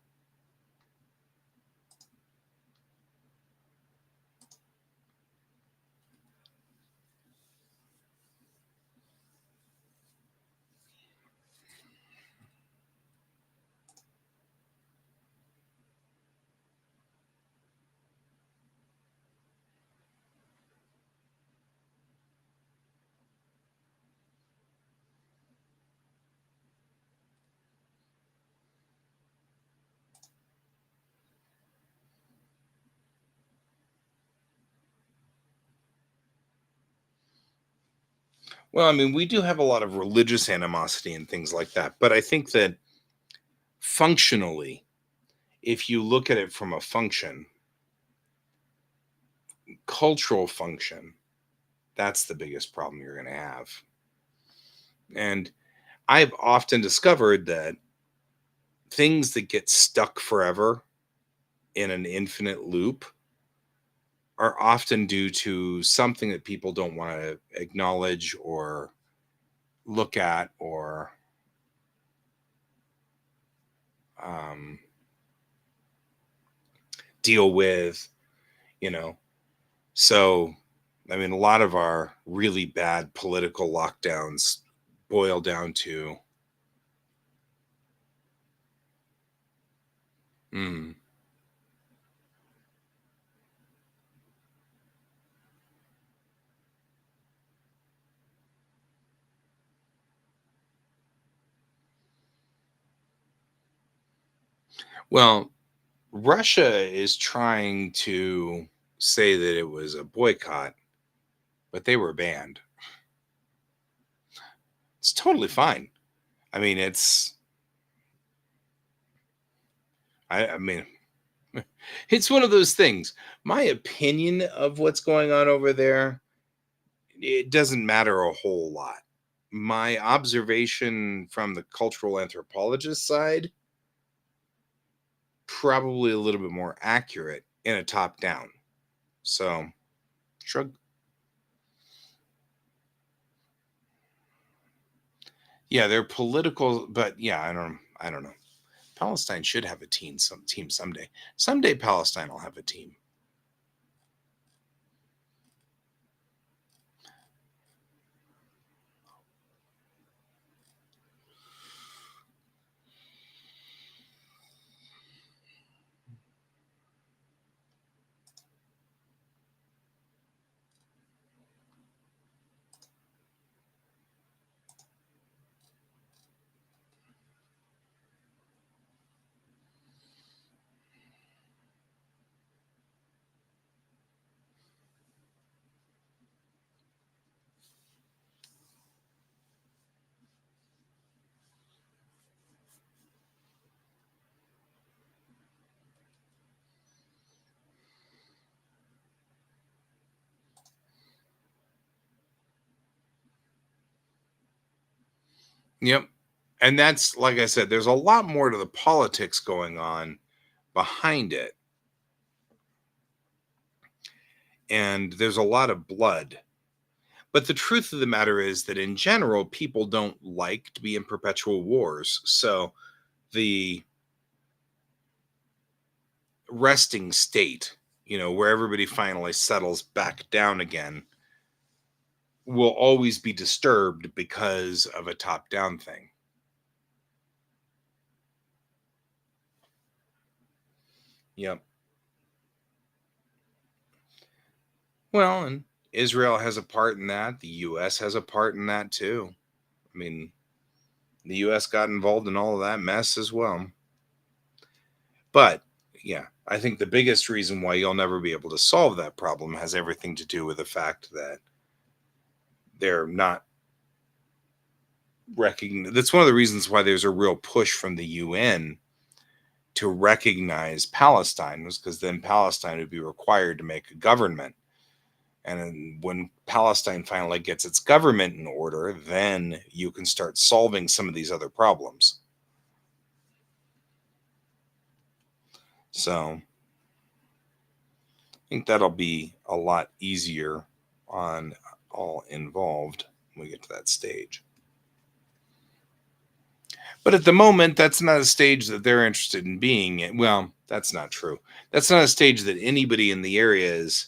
Well, I mean, we do have a lot of religious animosity and things like that, but I think that functionally, if you look at it from a cultural function, that's the biggest problem you're going to have. And I've often discovered that things that get stuck forever in an infinite loop are often due to something that people don't want to acknowledge or look at or um, deal with, you know. So, I mean, a lot of our really bad political lockdowns boil down to, mm, well, Russia is trying to say that it was a boycott, but they were banned. It's totally fine. I mean, I mean, it's one of those things. My opinion of what's going on over there, it doesn't matter a whole lot. My observation from the cultural anthropologist side, probably a little bit more accurate in a top down. So, shrug. Yeah, they're political, but yeah, I don't know. Palestine should have a team someday. Someday Palestine will have a team. Yep. And that's, like I said, there's a lot more to the politics going on behind it. And there's a lot of blood. But the truth of the matter is that in general, people don't like to be in perpetual wars. So the resting state, where everybody finally settles back down again, will always be disturbed because of a top down thing. Yep. Well, and Israel has a part in that. The US has a part in that too. I mean, the US got involved in all of that mess as well. But yeah, I think the biggest reason why you'll never be able to solve that problem has everything to do with the fact that they're not recognized. That's one of the reasons why there's a real push from the UN to recognize Palestine, was because then Palestine would be required to make a government. And when Palestine finally gets its government in order, then you can start solving some of these other problems. So I think that'll be a lot easier on all involved when we get to that stage. But at the moment, that's not a stage that they're interested in being in. Well, that's not true. That's not a stage that anybody in the area is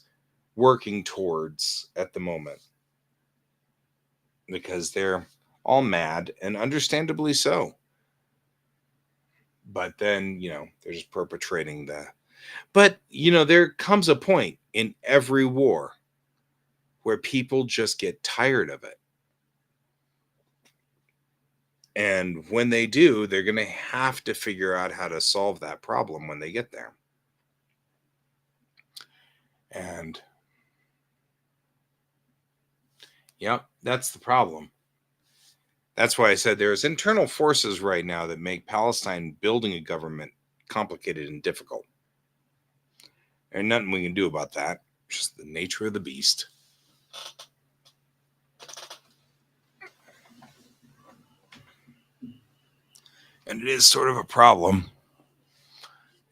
working towards at the moment, because they're all mad, and understandably so. But then, they're just perpetrating the. But, there comes a point in every war where people just get tired of it. And when they do, they're going to have to figure out how to solve that problem when they get there. And yep, that's the problem. That's why I said there's internal forces right now that make Palestine building a government complicated and difficult. There's nothing we can do about that. It's just the nature of the beast. And it is sort of a problem.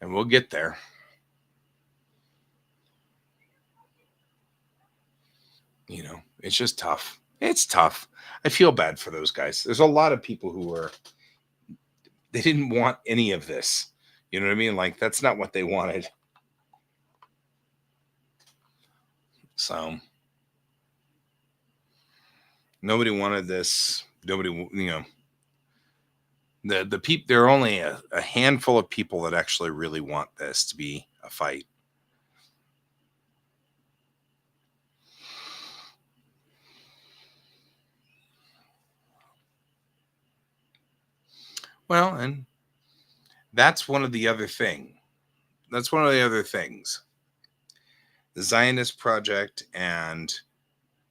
And we'll get there. It's just tough. It's tough. I feel bad for those guys. There's a lot of people they didn't want any of this. You know what I mean? Like, that's not what they wanted. So nobody wanted this. Nobody, the people, there are only a handful of people that actually really want this to be a fight. Well, and that's one of the other thing. That's one of the other things. The Zionist project and,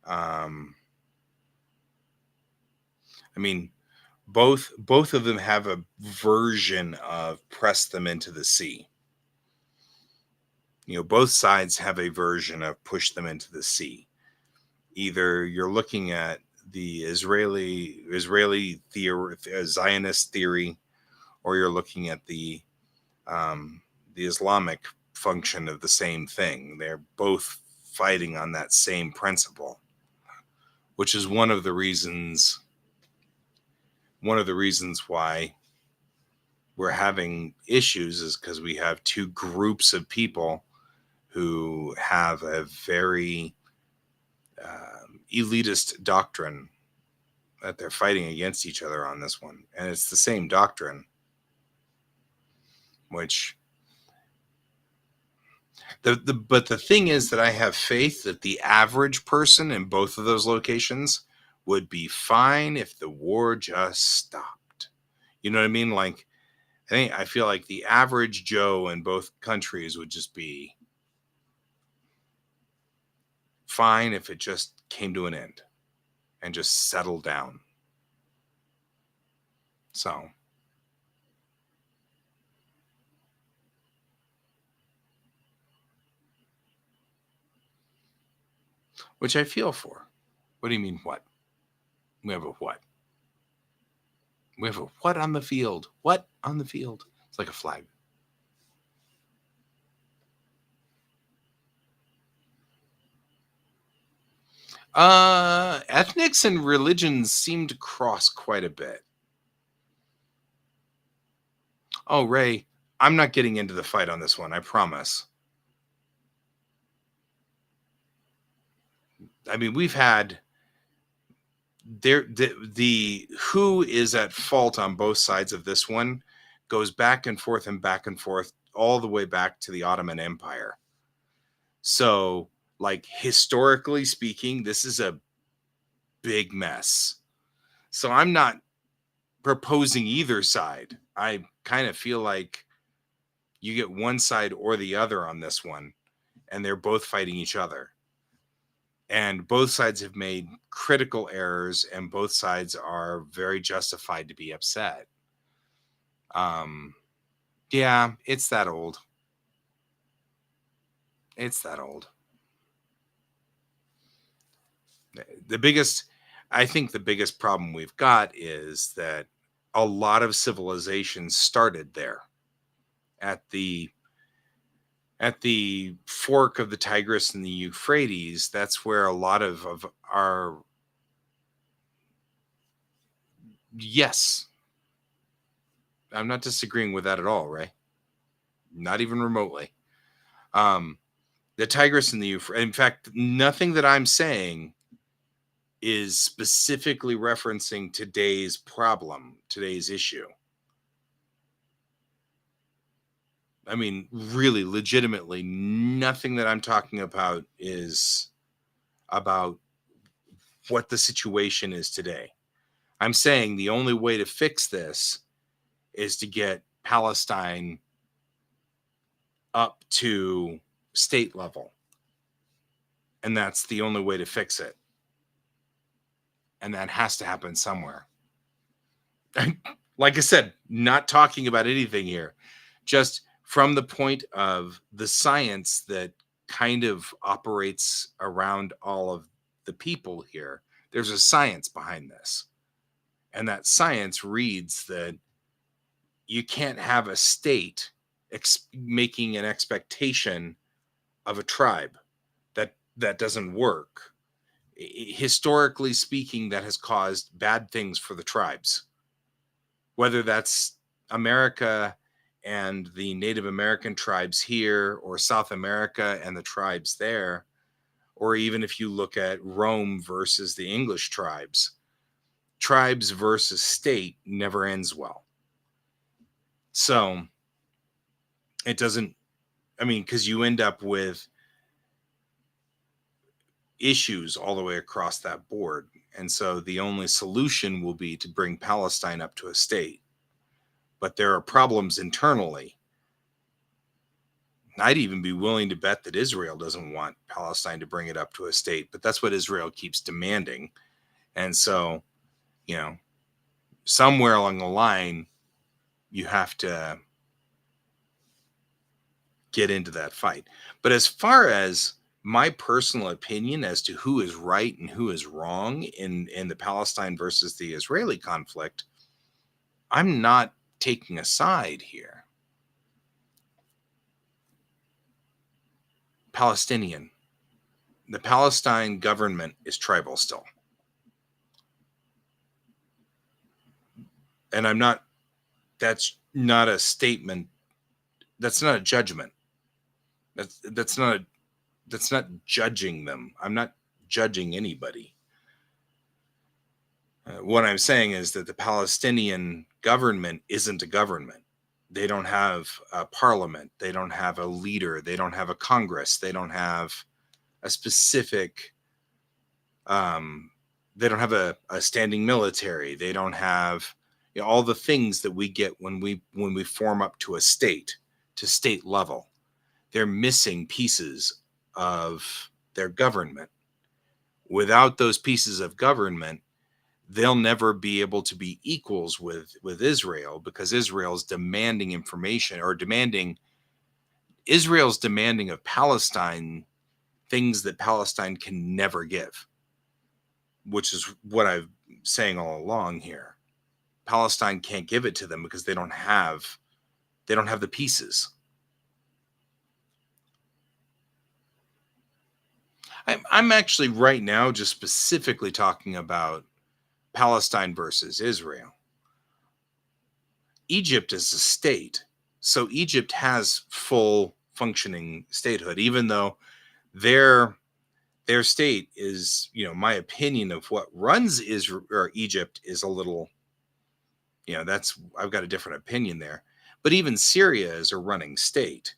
I mean, both of them have a version of press them into the sea. Both sides have a version of push them into the sea. Either you're looking at the Israeli Zionist theory, or you're looking at the Islamic function of the same thing. They're both fighting on that same principle, which is one of the reasons why we're having issues, is because we have two groups of people who have a very elitist doctrine that they're fighting against each other on this one. And it's the same doctrine, which but the thing is that I have faith that the average person in both of those locations would be fine if the war just stopped. You know what I mean? Like, I feel like the average Joe in both countries would just be fine if it just came to an end and just settled down. So, which I feel for. What do you mean, what? We have a what? We have a what on the field? What on the field? It's like a flag. Ethnics and religions seem to cross quite a bit. Oh, Ray, I'm not getting into the fight on this one, I promise. I mean, we've had the who is at fault on both sides of this one goes back and back and forth all the way back to the Ottoman Empire. So, like historically speaking, this is a big mess. So I'm not proposing either side. I kind of feel like you get one side or the other on this one, and they're both fighting each other. And both sides have made critical errors, and both sides are very justified to be upset. Yeah, it's that old. It's that old. The biggest, I think the biggest problem we've got is that a lot of civilizations started there at the fork of the Tigris and the Euphrates. That's where a lot of our, yes, I'm not disagreeing with that at all, Ray. Not even remotely. The Tigris and the Euphrates. In fact, nothing that I'm saying is specifically referencing today's problem, today's issue. I mean, really, legitimately, nothing that I'm talking about is about what the situation is today. I'm saying the only way to fix this is to get Palestine up to state level. And that's the only way to fix it. And that has to happen somewhere. Like I said, not talking about anything here, just from the point of the science that kind of operates around all of the people here. There's a science behind this. And that science reads that you can't have a state making an expectation of a tribe. That doesn't work. Historically speaking, that has caused bad things for the tribes. Whether that's America and the Native American tribes here, or South America and the tribes there, or even if you look at Rome versus the English tribes versus state never ends well. So it doesn't, I mean, because you end up with issues all the way across that board. And so the only solution will be to bring Palestine up to a state. But there are problems internally. I'd even be willing to bet that Israel doesn't want Palestine to bring it up to a state, but that's what Israel keeps demanding. And so, somewhere along the line, you have to get into that fight. But as far as my personal opinion as to who is right and who is wrong in the Palestine versus the Israeli conflict, I'm not taking a side here. Palestinian. The Palestine government is tribal still. And that's not a statement. That's not a judgment. That's not judging them. I'm not judging anybody. What I'm saying is that the Palestinian government isn't a government. They don't have a parliament. They don't have a leader. They don't have a Congress. They don't have a specific, they don't have a standing military. They don't have all the things that we get when we form up to state level. They're missing pieces of their government. Without those pieces of government, they'll never be able to be equals with Israel, because Israel's demanding information, or Israel's demanding of Palestine things that Palestine can never give, which is what I'm saying all along here. Palestine can't give it to them because they don't have the pieces. I'm actually right now just specifically talking about Palestine versus Israel. Egypt is a state, so Egypt has full functioning statehood, even though their state is, my opinion of what runs Israel or Egypt is a little, that's, I've got a different opinion there. But even Syria is a running state.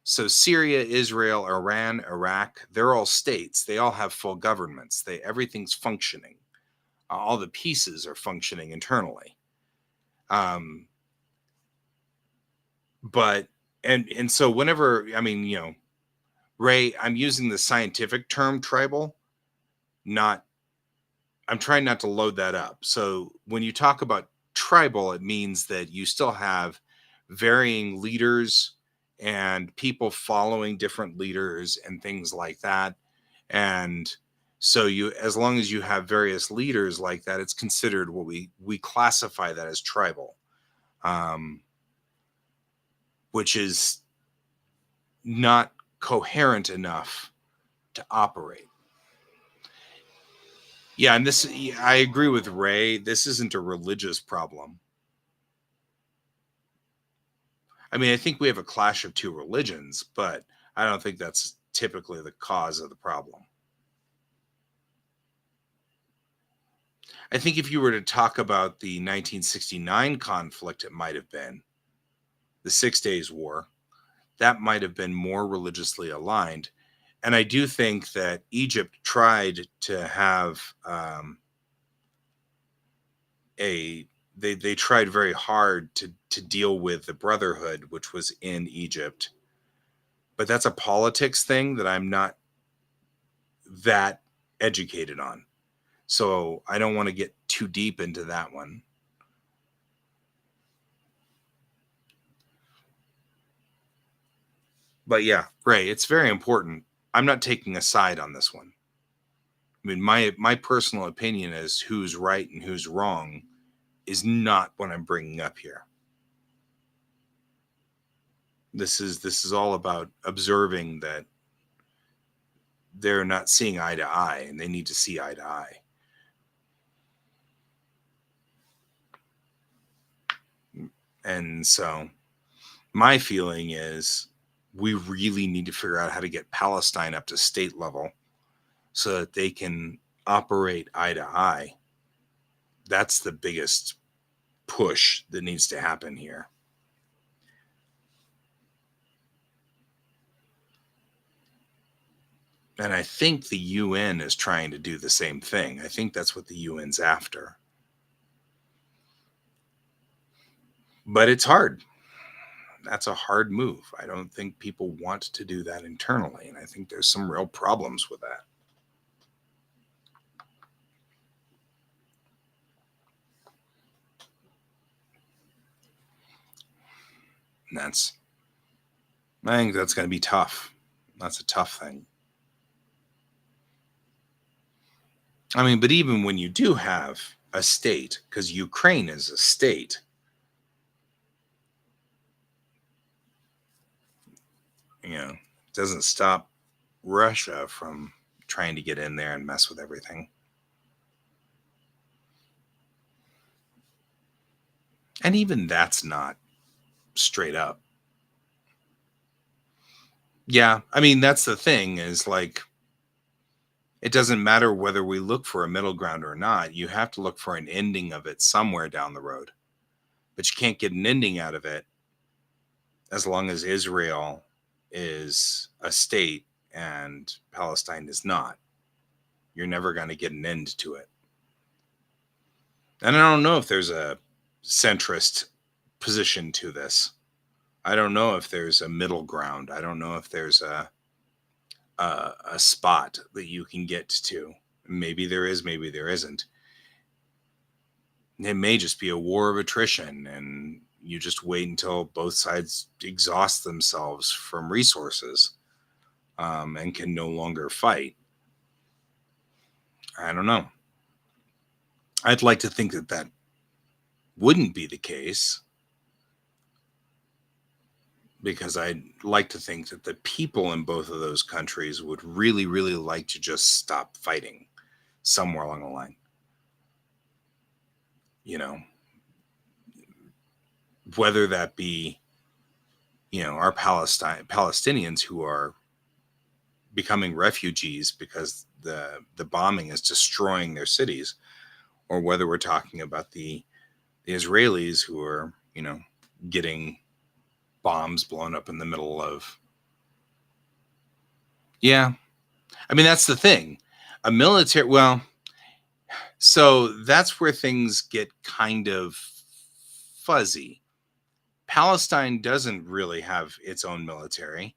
So Syria, Israel, Iran, Iraq, they're all states. They all have full governments. Everything's functioning. All the pieces are functioning internally. But and so whenever, Ray, I'm using the scientific term tribal, not I'm trying not to load that up. So when you talk about tribal, it means that you still have varying leaders and people following different leaders and things like that. And so as long as you have various leaders like that, it's considered what we classify that as tribal, which is not coherent enough to operate. Yeah, and I agree with Ray. This isn't a religious problem. I mean, I think we have a clash of two religions, but I don't think that's typically the cause of the problem. I think if you were to talk about the 1969 conflict, it might have been the 6 Days War. That might have been more religiously aligned. And I do think that Egypt tried to have they tried very hard to deal with the Brotherhood, which was in Egypt. But that's a politics thing that I'm not that educated on. So I don't want to get too deep into that one. But yeah, Ray, it's very important. I'm not taking a side on this one. I mean, my personal opinion is who's right and who's wrong is not what I'm bringing up here. This is all about observing that they're not seeing eye to eye and they need to see eye to eye. And so my feeling is we really need to figure out how to get Palestine up to state level so that they can operate eye to eye. That's the biggest push that needs to happen here. And I think the UN is trying to do the same thing. I think that's what the UN's after. But it's hard. That's a hard move. I don't think people want to do that internally. And I think there's some real problems with that. And I think that's going to be tough. That's a tough thing. I mean, but even when you do have a state, because Ukraine is a state, it doesn't stop Russia from trying to get in there and mess with everything. And even that's not straight up. Yeah, I mean, that's the thing is like, it doesn't matter whether we look for a middle ground or not. You have to look for an ending of it somewhere down the road. But you can't get an ending out of it as long as Israel is a state and Palestine is not. You're never going to get an end to it. And I don't know if there's a centrist position to this. I don't know if there's a middle ground. I don't know if there's a spot that you can get to. Maybe there is, maybe there isn't. It may just be a war of attrition, and you just wait until both sides exhaust themselves from resources and can no longer fight. I don't know. I'd like to think that wouldn't be the case, because I'd like to think that the people in both of those countries would really, really like to just stop fighting somewhere along the line. You know, whether that be, our Palestinians who are becoming refugees because the bombing is destroying their cities, or whether we're talking about the Israelis who are, getting bombs blown up in the middle of. Yeah. I mean, that's the thing. A military, well, so that's where things get kind of fuzzy. Palestine doesn't really have its own military.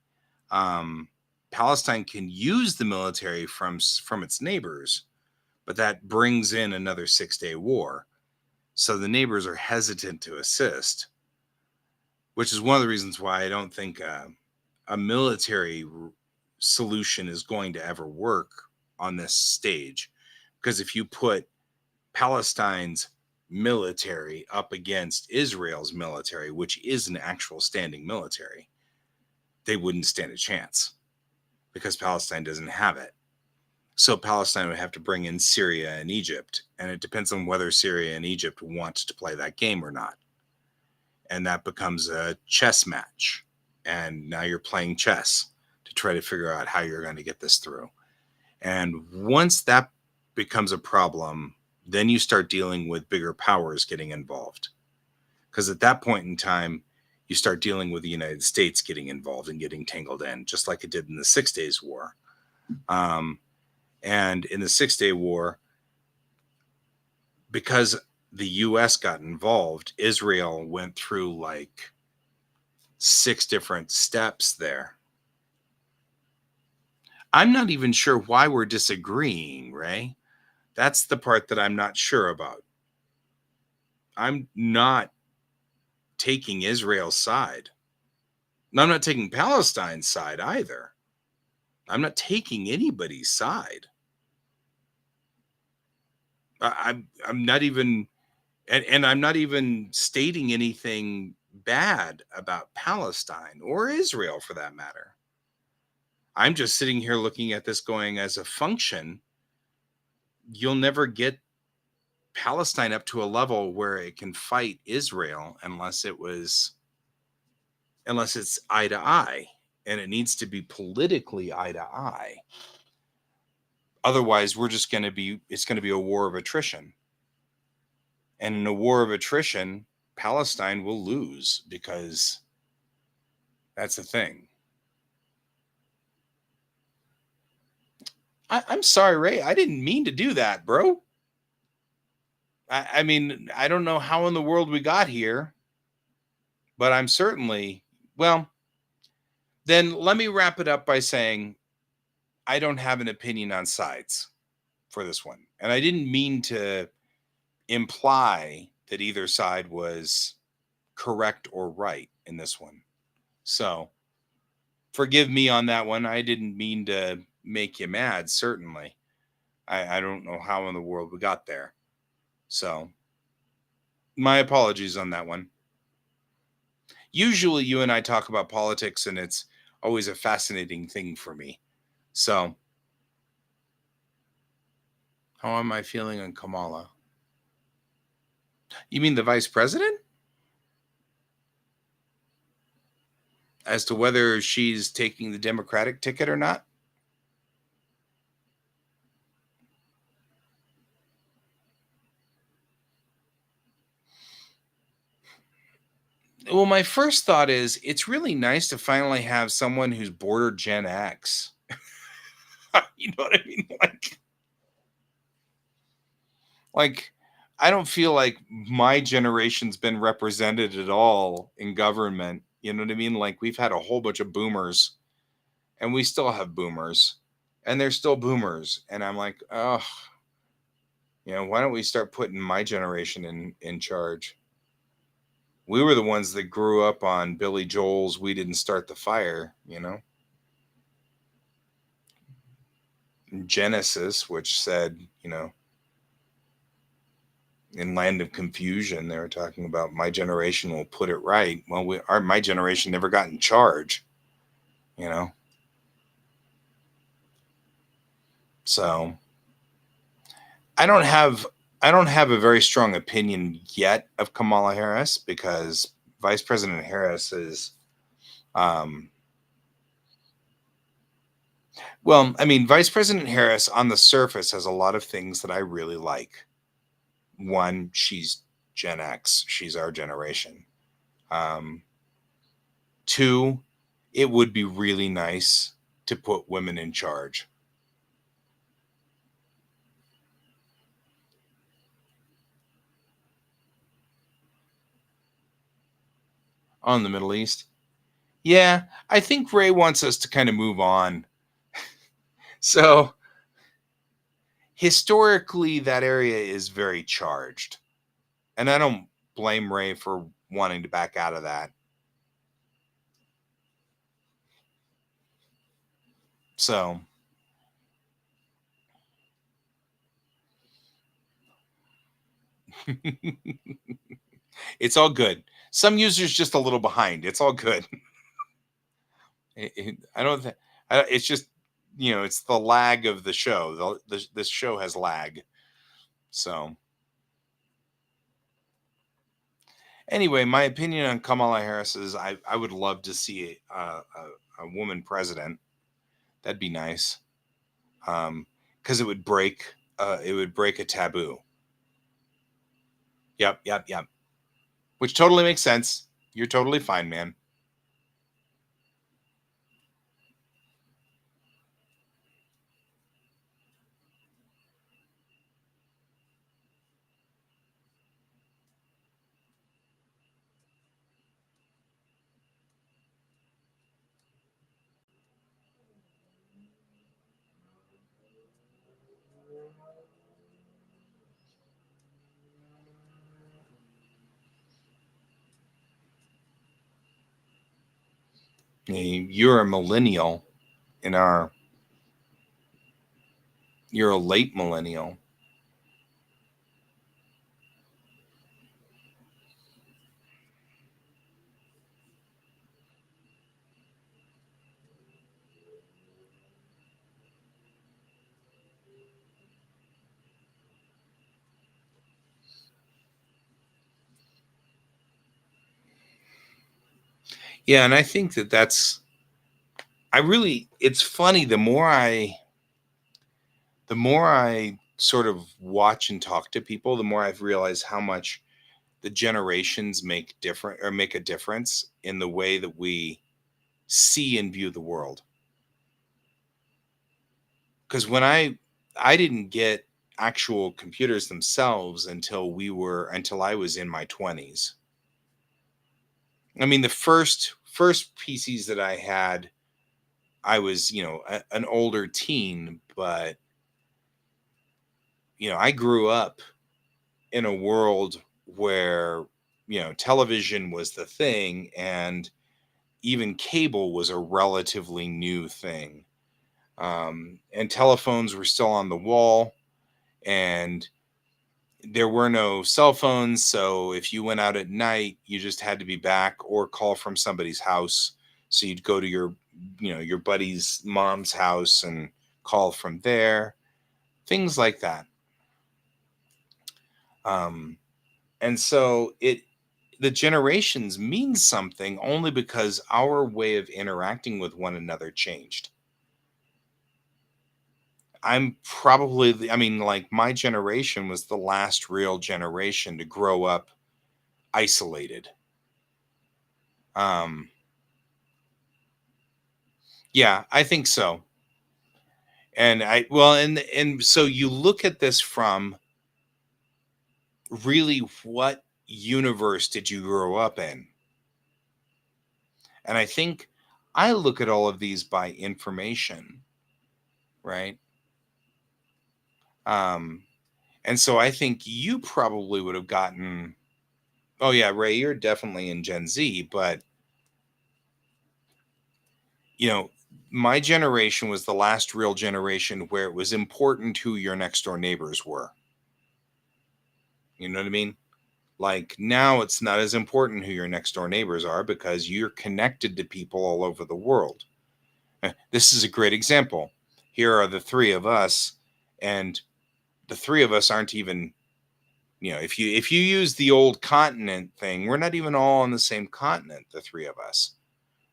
Um, Palestine can use the military from its neighbors, but that brings in another 6-day war. So the neighbors are hesitant to assist, which is one of the reasons why I don't think a military solution is going to ever work on this stage. Because if you put Palestine's military up against Israel's military, which is an actual standing military, they wouldn't stand a chance because Palestine doesn't have it. So Palestine would have to bring in Syria and Egypt, and it depends on whether Syria and Egypt want to play that game or not. And that becomes a chess match. And now you're playing chess to try to figure out how you're going to get this through. And once that becomes a problem, then you start dealing with bigger powers getting involved. Because at that point in time, you start dealing with the United States getting involved and getting tangled in, just like it did in the 6 Days War. And in the 6-Day War, because the U.S. got involved, Israel went through like 6 different steps there. I'm not even sure why we're disagreeing, Ray. That's the part that I'm not sure about. I'm not taking Israel's side. I'm not taking Palestine's side either. I'm not taking anybody's side. I'm not even, and I'm not even stating anything bad about Palestine or Israel for that matter. I'm just sitting here looking at this going, as a function, you'll never get Palestine up to a level where it can fight Israel unless it's eye to eye, and it needs to be politically eye to eye. Otherwise, it's going to be a war of attrition. And in a war of attrition, Palestine will lose, because that's the thing. I'm sorry, Ray. I didn't mean to do that, bro. I mean, I don't know how in the world we got here, but I'm certainly, well, then let me wrap it up by saying I don't have an opinion on sides for this one. And I didn't mean to imply that either side was correct or right in this one. So forgive me on that one. I didn't mean to make you mad, certainly. I don't know how in the world we got there. So my apologies on that one. Usually you and I talk about politics, and it's always a fascinating thing for me. So how am I feeling on Kamala? You mean the vice president? As to whether she's taking the Democratic ticket or not? Well, my first thought is it's really nice to finally have someone who's border Gen X. You know what I mean? Like, I don't feel like my generation's been represented at all in government. You know what I mean? Like, we've had a whole bunch of boomers, and we still have boomers, and they're still boomers. And I'm like, oh, why don't we start putting my generation in charge? We were the ones that grew up on Billy Joel's "We Didn't Start the Fire," Genesis, which said, in Land of Confusion, they were talking about my generation will put it right. Well, my generation never got in charge, you know. So I don't have I don't have a very strong opinion yet of Kamala Harris because Vice President Harris is, um, well, I mean, Vice President Harris on the surface has a lot of things that I really like. One, she's Gen X, she's our generation. Um, Two, it would be really nice to put women in charge. On the Middle East. Yeah, I think Ray wants us to kind of move on. So historically, that area is very charged. And I don't blame Ray for wanting to back out of that. So it's all good. Some users just a little behind. It's all good. I don't think it's just, it's the lag of the show. This show has lag. So anyway, my opinion on Kamala Harris is I would love to see a woman president. That'd be nice. Because it would break a taboo. Yep, yep, yep. Which totally makes sense. You're totally fine, man. You're a millennial in our you're a late millennial. Yeah, and I think it's funny the more I sort of watch and talk to people, the more I've realized how much the generations make a difference in the way that we see and view the world. Because I didn't get actual computers themselves until I was in my 20s. I mean, the first PCs that I had, I was, an older teen, but I grew up in a world where, television was the thing and even cable was a relatively new thing. And telephones were still on the wall, and there were no cell phones. So if you went out at night, you just had to be back or call from somebody's house. So you'd go to your buddy's mom's house and call from there, things like that. Um, and so the generations mean something only because our way of interacting with one another changed. I mean, like my generation was the last real generation to grow up isolated. Um, yeah, I think so. And so you look at this from really what universe did you grow up in? And I think I look at all of these by information, right? Um, and so I think you probably would have gotten, oh yeah, Ray, you're definitely in Gen Z, but you know, my generation was the last real generation where it was important who your next door neighbors were. You know what I mean? Like now it's not as important who your next door neighbors are because you're connected to people all over the world. This is a great example. Here are the three of us, and the three of us aren't even, if you use the old continent thing, we're not even all on the same continent, the three of us.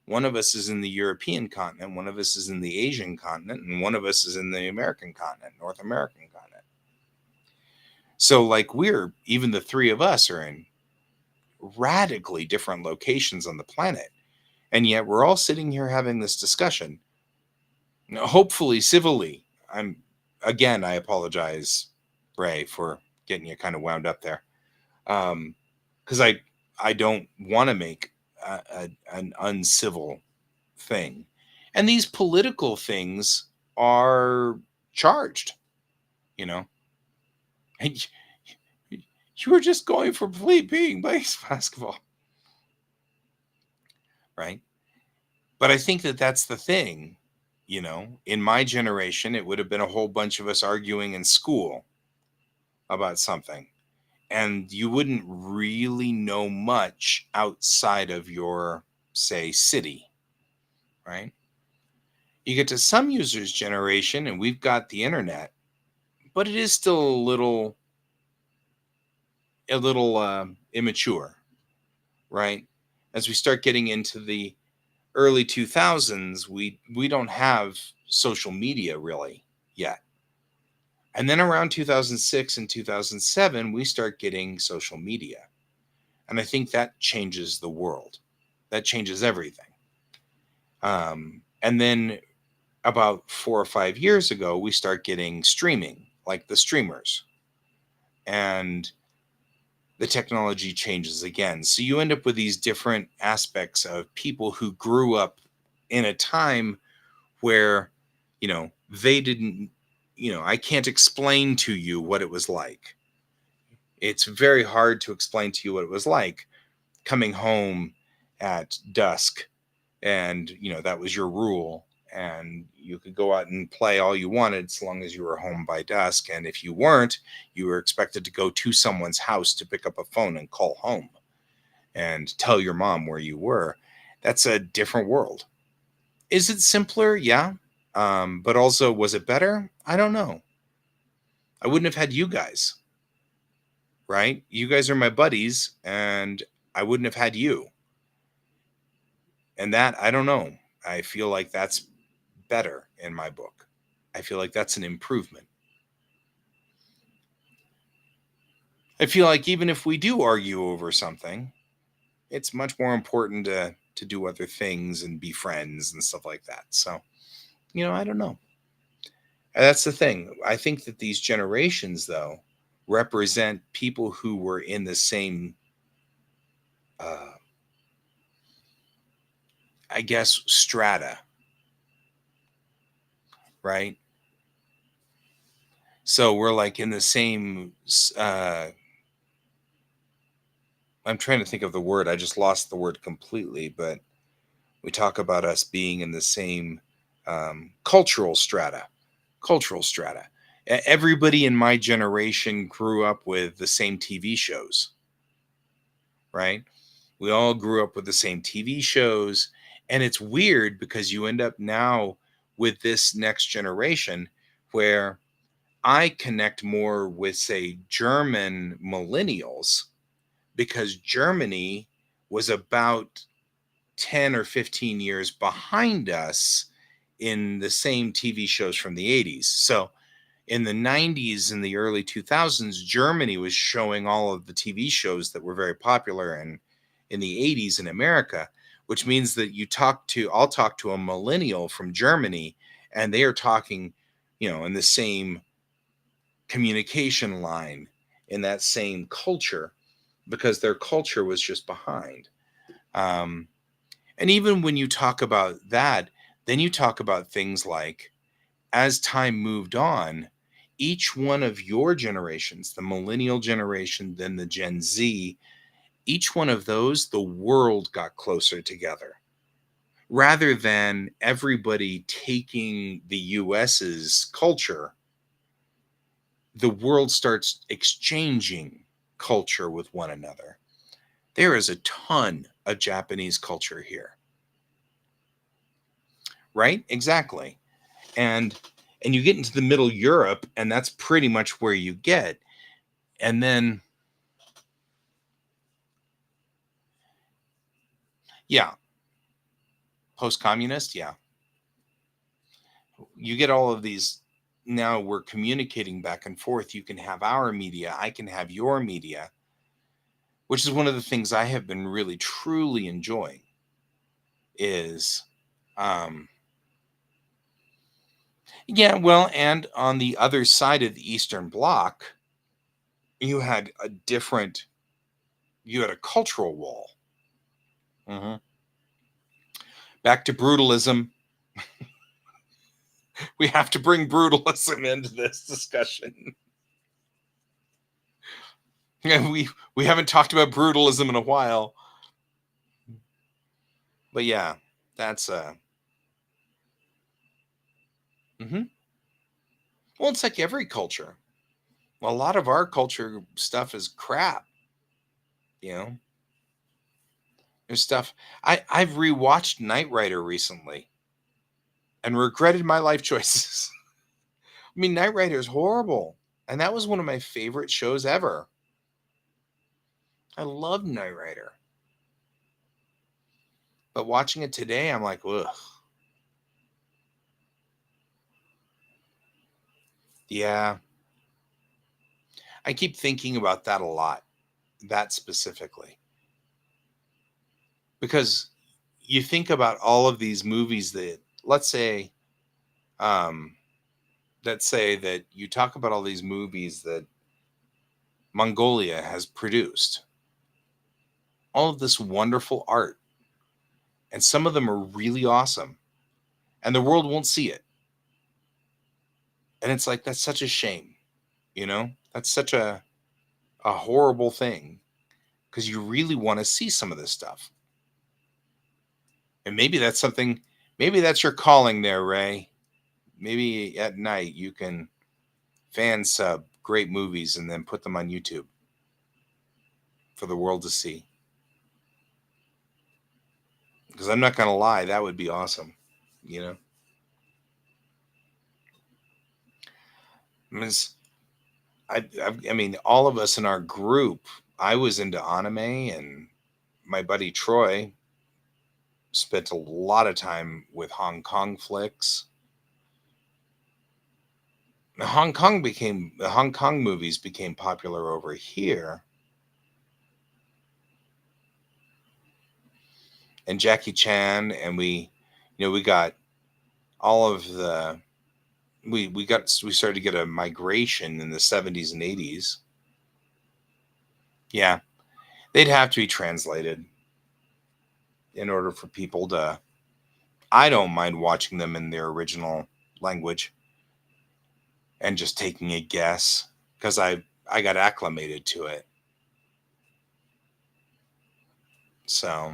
One of us is in the European continent, one of us is in the Asian continent, and one of us is in the American continent, North American continent. So like even the three of us are in radically different locations on the planet. And yet we're all sitting here having this discussion, hopefully civilly. I apologize, Ray, for getting you kind of wound up there. Because I don't want to make an uncivil thing. And these political things are charged, you know. And you were just going for being basketball, right? But I think that's the thing, in my generation, it would have been a whole bunch of us arguing in school about something. And you wouldn't really know much outside of your, say, city, right? You get to some users' generation, and we've got the internet, but it is still a little immature, right? As we start getting into the early 2000s, we don't have social media really yet. And then around 2006 and 2007, we start getting social media. And I think that changes the world. That changes everything. And then about 4 or 5 years ago, we start getting streaming, like the streamers. And the technology changes again. So you end up with these different aspects of people who grew up in a time where, they didn't, I can't explain to you what it was like. It's very hard to explain to you what it was like coming home at dusk, and, that was your rule, and you could go out and play all you wanted so long as you were home by dusk. And if you weren't, you were expected to go to someone's house to pick up a phone and call home and tell your mom where you were. That's a different world. Is it simpler? Yeah. But also, was it better? I don't know. I wouldn't have had you guys, right? You guys are my buddies, and I wouldn't have had you. And that, I don't know. I feel like that's better in my book. I feel like that's an improvement. I feel like even if we do argue over something, it's much more important to do other things and be friends and stuff like that. So, I don't know. That's the thing. I think that these generations, though, represent people who were in the same, uh, I guess, strata, right? So we're like in the same. I'm trying to think of the word. I just lost the word completely, but we talk about us being in the same cultural strata. Cultural strata. Everybody in my generation grew up with the same TV shows, right? We all grew up with the same TV shows. And it's weird because you end up now with this next generation where I connect more with, say, German millennials, because Germany was about 10 or 15 years behind us in the same TV shows from the 80s. So in the 90s and the early 2000s, Germany was showing all of the TV shows that were very popular in the 80s in America, which means that I'll talk to a millennial from Germany, and they are talking, in the same communication line, in that same culture, because their culture was just behind. And even when you talk about that, then you talk about things like, as time moved on, each one of your generations, the millennial generation, then the Gen Z, each one of those, the world got closer together. Rather than everybody taking the US's culture, the world starts exchanging culture with one another. There is a ton of Japanese culture here. Right? Exactly. And you get into the middle Europe, and that's pretty much where you get. And then yeah, post-communist, yeah. You get all of these. Now we're communicating back and forth. You can have our media, I can have your media, which is one of the things I have been really truly enjoying is yeah, well, and on the other side of the Eastern Bloc, you had a cultural wall. Hmm. Back to brutalism. We have to bring brutalism into this discussion. we haven't talked about brutalism in a while. But yeah, that's mhm. Well, it's like every culture. A lot of our culture stuff is crap, you know. There's stuff I've rewatched Knight Rider recently and regretted my life choices. I mean, Knight Rider is horrible, and that was one of my favorite shows ever. I love Knight Rider, but watching it today, I'm like, ugh. Yeah, I keep thinking about that a lot, that specifically, because you think about all of these movies that, um, let's say that you talk about all these movies that Mongolia has produced, all of this wonderful art, and some of them are really awesome, and the world won't see it. And it's like, that's such a shame, you know? That's such a horrible thing because you really want to see some of this stuff. And maybe that's your calling there, Ray. Maybe at night you can fan sub great movies and then put them on YouTube for the world to see. Because I'm not going to lie, that would be awesome, you know? I mean, all of us in our group, I was into anime, and my buddy Troy spent a lot of time with Hong Kong flicks. The Hong Kong movies became popular over here, and Jackie Chan, and we got all of the we started to get a migration in the 70s and 80s. Yeah, they'd have to be translated in order for people to. I don't mind watching them in their original language and just taking a guess because I got acclimated to it. So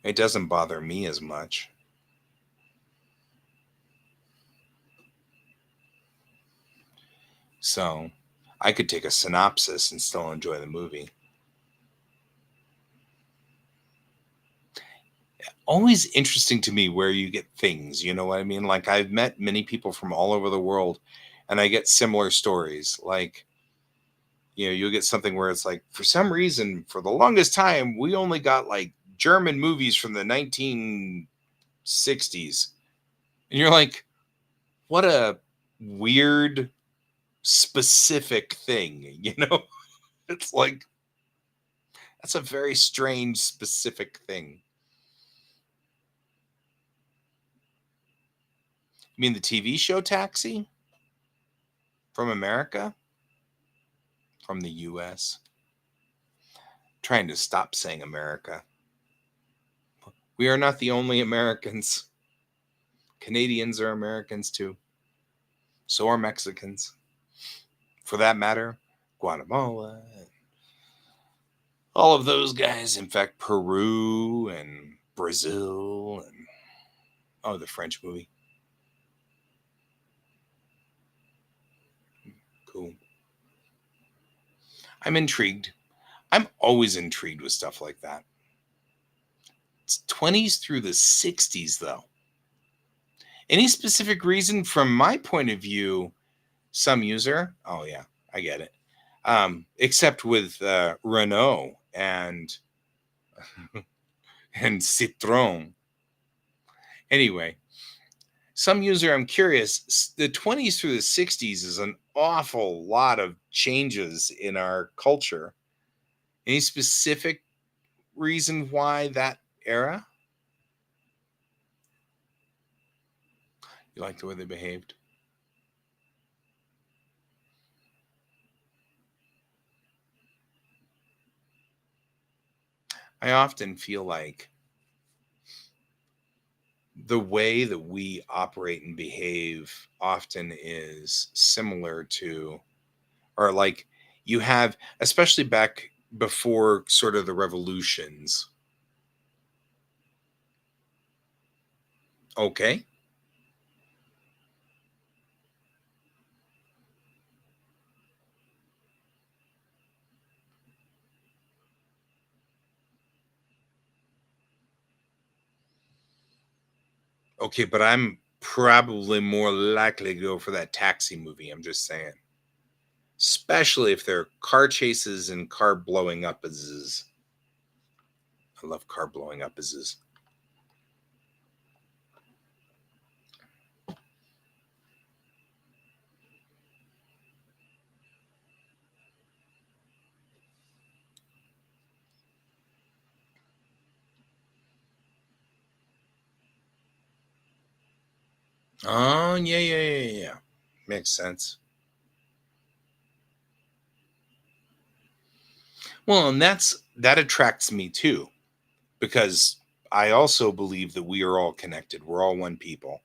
it doesn't bother me as much. So I could take a synopsis and still enjoy the movie. Always interesting to me where you get things, you know what I mean? Like, I've met many people from all over the world, and I get similar stories. Like, you'll get something where it's like, for some reason, for the longest time, we only got like German movies from the 1960s. And you're like, what a weird, specific thing, you know? It's like, that's a very strange, specific thing. You mean the TV show Taxi from America? From the US? Trying to stop saying America. We are not the only Americans. Canadians are Americans too. So are Mexicans. For that matter, Guatemala, all of those guys. In fact, Peru and Brazil and the French movie. Cool. I'm intrigued. I'm always intrigued with stuff like that. It's 20s through the 60s, though. Any specific reason from my point of view, some user? Oh, yeah, I get it. Except with Renault and Citroën. Anyway, some user, I'm curious, the 20s through the 60s is an awful lot of changes in our culture. Any specific reason why that era? You like the way they behaved? I often feel like the way that we operate and behave often is similar to, or like you have, especially back before sort of the revolutions. Okay. Okay, but I'm probably more likely to go for that taxi movie. I'm just saying. Especially if they're car chases and car blowing up is. I love car blowing up is. Oh yeah, yeah, yeah, yeah. Makes sense. Well, and that attracts me too, because I also believe that we are all connected. We're all one people,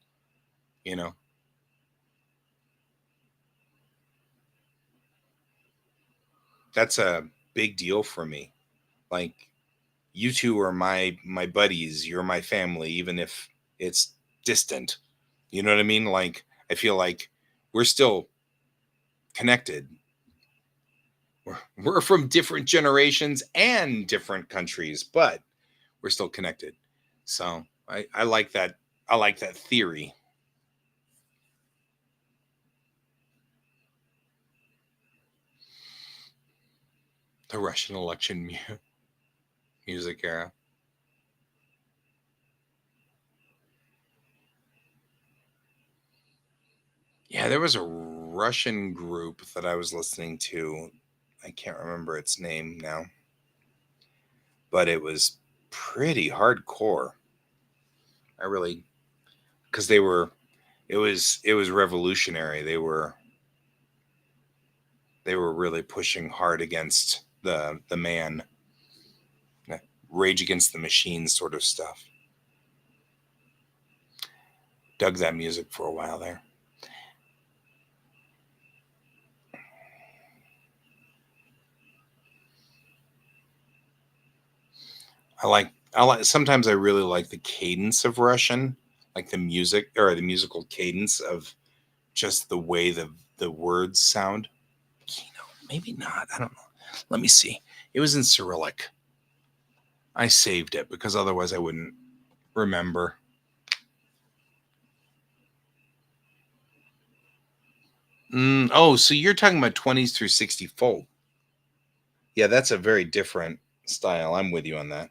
you know. That's a big deal for me. Like you two are my buddies, you're my family even if it's distant. You know what I mean? Like I feel like we're still connected. We're from different generations and different countries, but we're still connected. So I like that. I like that theory. The Russian election music era. Yeah, there was a Russian group that I was listening to. I can't remember its name now, but it was pretty hardcore. I really, because they were, it was revolutionary. They were really pushing hard against the man, rage against the machine sort of stuff. Dug that music for a while there. I like sometimes I really like the cadence of Russian, like the music or the musical cadence of just the way the words sound. Maybe not. I don't know. Let me see. It was in Cyrillic. I saved it because otherwise I wouldn't remember. Oh, so you're talking about 20s through 60 folk. Yeah, that's a very different style. I'm with you on that.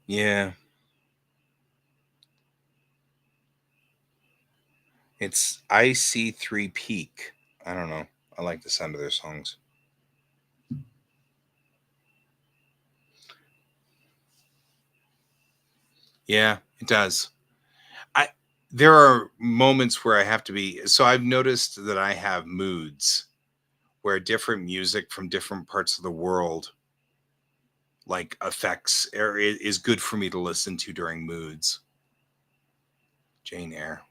Yeah, it's IC3 Peak. I don't know. I like the sound of their songs. Yeah, it does. I There are moments where I have to be, so I've noticed that I have moods where different music from different parts of the world like affects or is good for me to listen to during moods. Jane Eyre.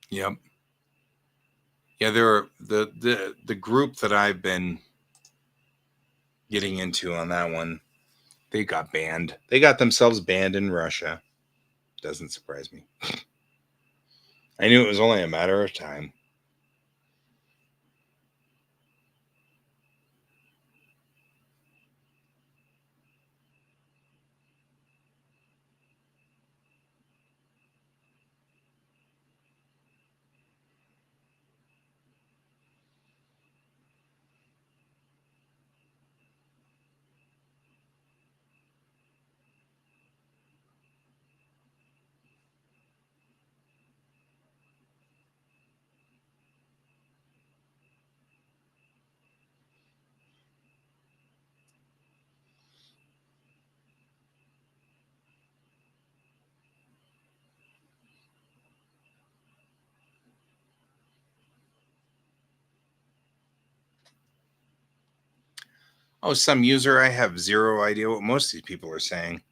Yep. Yeah, there are the group that I've been getting into on that one. They got banned. They got themselves banned in Russia. Doesn't surprise me. I knew it was only a matter of time. Oh, some user, I have zero idea what most of these people are saying.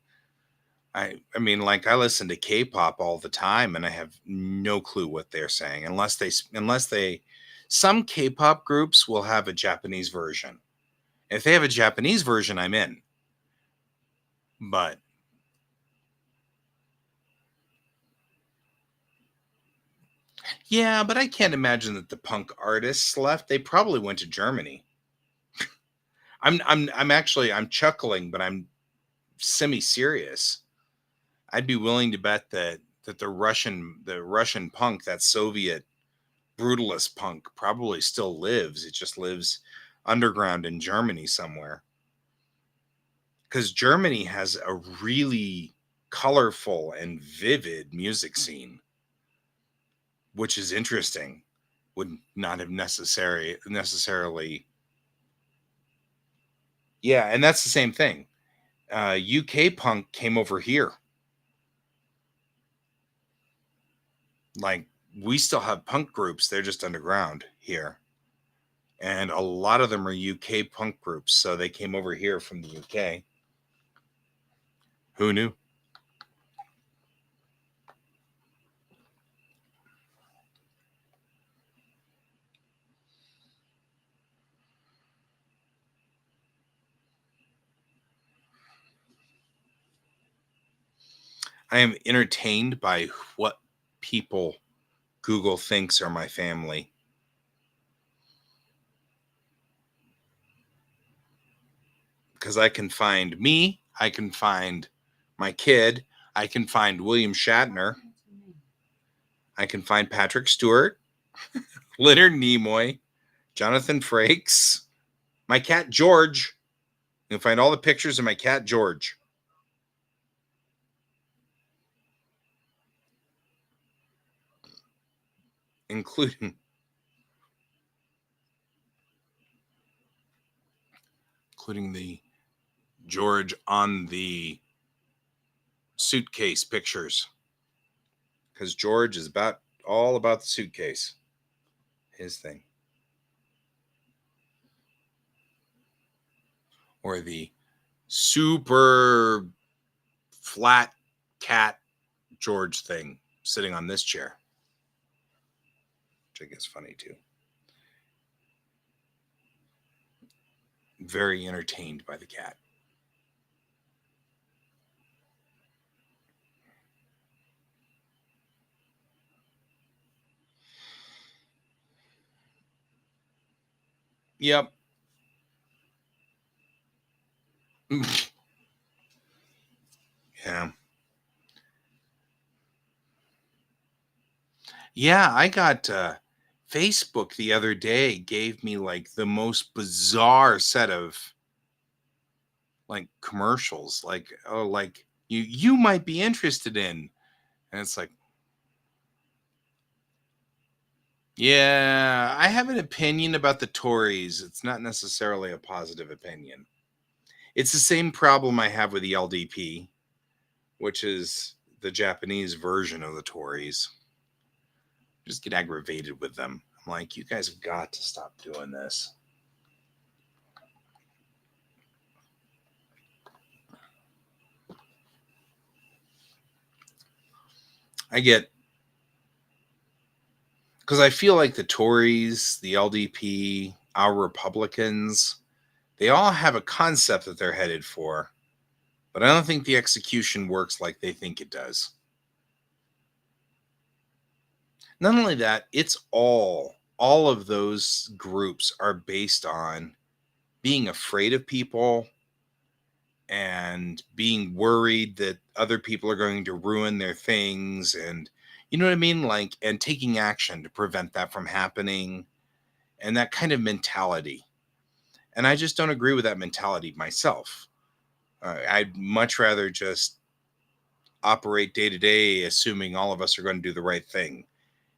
I mean, like I listen to K-pop all the time, and I have no clue what they're saying unless they. Some K-pop groups will have a Japanese version. If they have a Japanese version, I'm in. But yeah, but I can't imagine that the punk artists left. They probably went to Germany. I'm chuckling, but I'm semi-serious. I'd be willing to bet that the Russian punk, that Soviet brutalist punk, probably still lives. It just lives underground in Germany somewhere. Because Germany has a really colorful and vivid music scene, which is interesting. Would not have necessarily. Yeah, and that's the same thing. UK punk came over here. Like, we still have punk groups, they're just underground here. And a lot of them are UK punk groups, so they came over here from the UK. Who knew? I am entertained by what people Google thinks are my family. Because I can find me, I can find my kid, I can find William Shatner, I can find Patrick Stewart, Leonard Nimoy, Jonathan Frakes, my cat George. You can find all the pictures of my cat George, including the George on the suitcase pictures. Because George is all about the suitcase, his thing. Or the super flat cat George thing sitting on this chair, which I guess funny too. Very entertained by the cat. Yep. Yeah. Yeah, I got Facebook the other day gave me like the most bizarre set of like commercials, like, oh, like you might be interested in. And it's like, yeah, I have an opinion about the Tories. It's not necessarily a positive opinion. It's the same problem I have with the LDP, which is the Japanese version of the Tories. Just get aggravated with them. I'm like, you guys have got to stop doing this. I get because I feel like the Tories, the LDP, our Republicans, they all have a concept that they're headed for, but I don't think the execution works like they think it does. Not only that, it's all of those groups are based on being afraid of people and being worried that other people are going to ruin their things, and you know what I mean, like, and taking action to prevent that from happening, and that kind of mentality. And I just don't agree with that mentality myself. I'd much rather just operate day to day assuming all of us are going to do the right thing.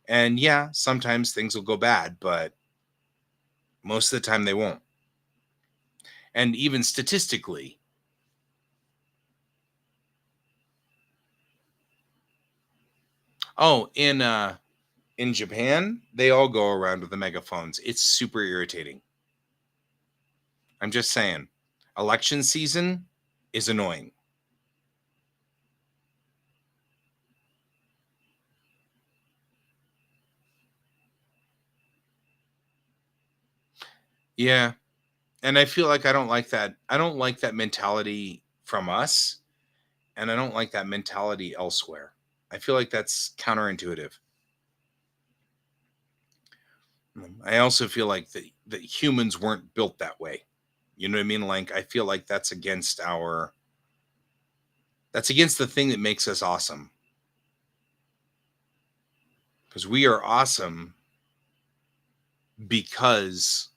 And yeah, sometimes things will go bad, but most of the time they won't. And even statistically, oh, in Japan, they all go around with the megaphones. It's super irritating. I'm just saying. Election season is annoying. Yeah. And I feel like I don't like that. I don't like that mentality from us, and I don't like that mentality elsewhere. I feel like that's counterintuitive. I also feel like that humans weren't built that way. You know what I mean? Like, I feel like that's against the thing that makes us awesome. Because we are awesome because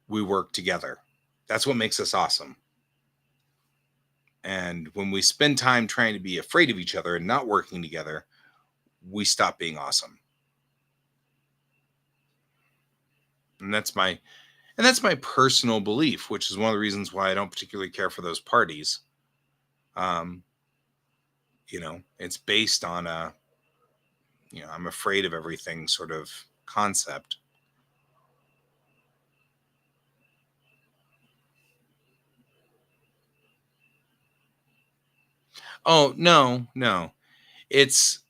we work together. That's what makes us awesome. And when we spend time trying to be afraid of each other and not working together, we stop being awesome. And that's my personal belief, which is one of the reasons why I don't particularly care for those parties. Um, it's based on I'm afraid of everything sort of concept. Oh, no, no. It's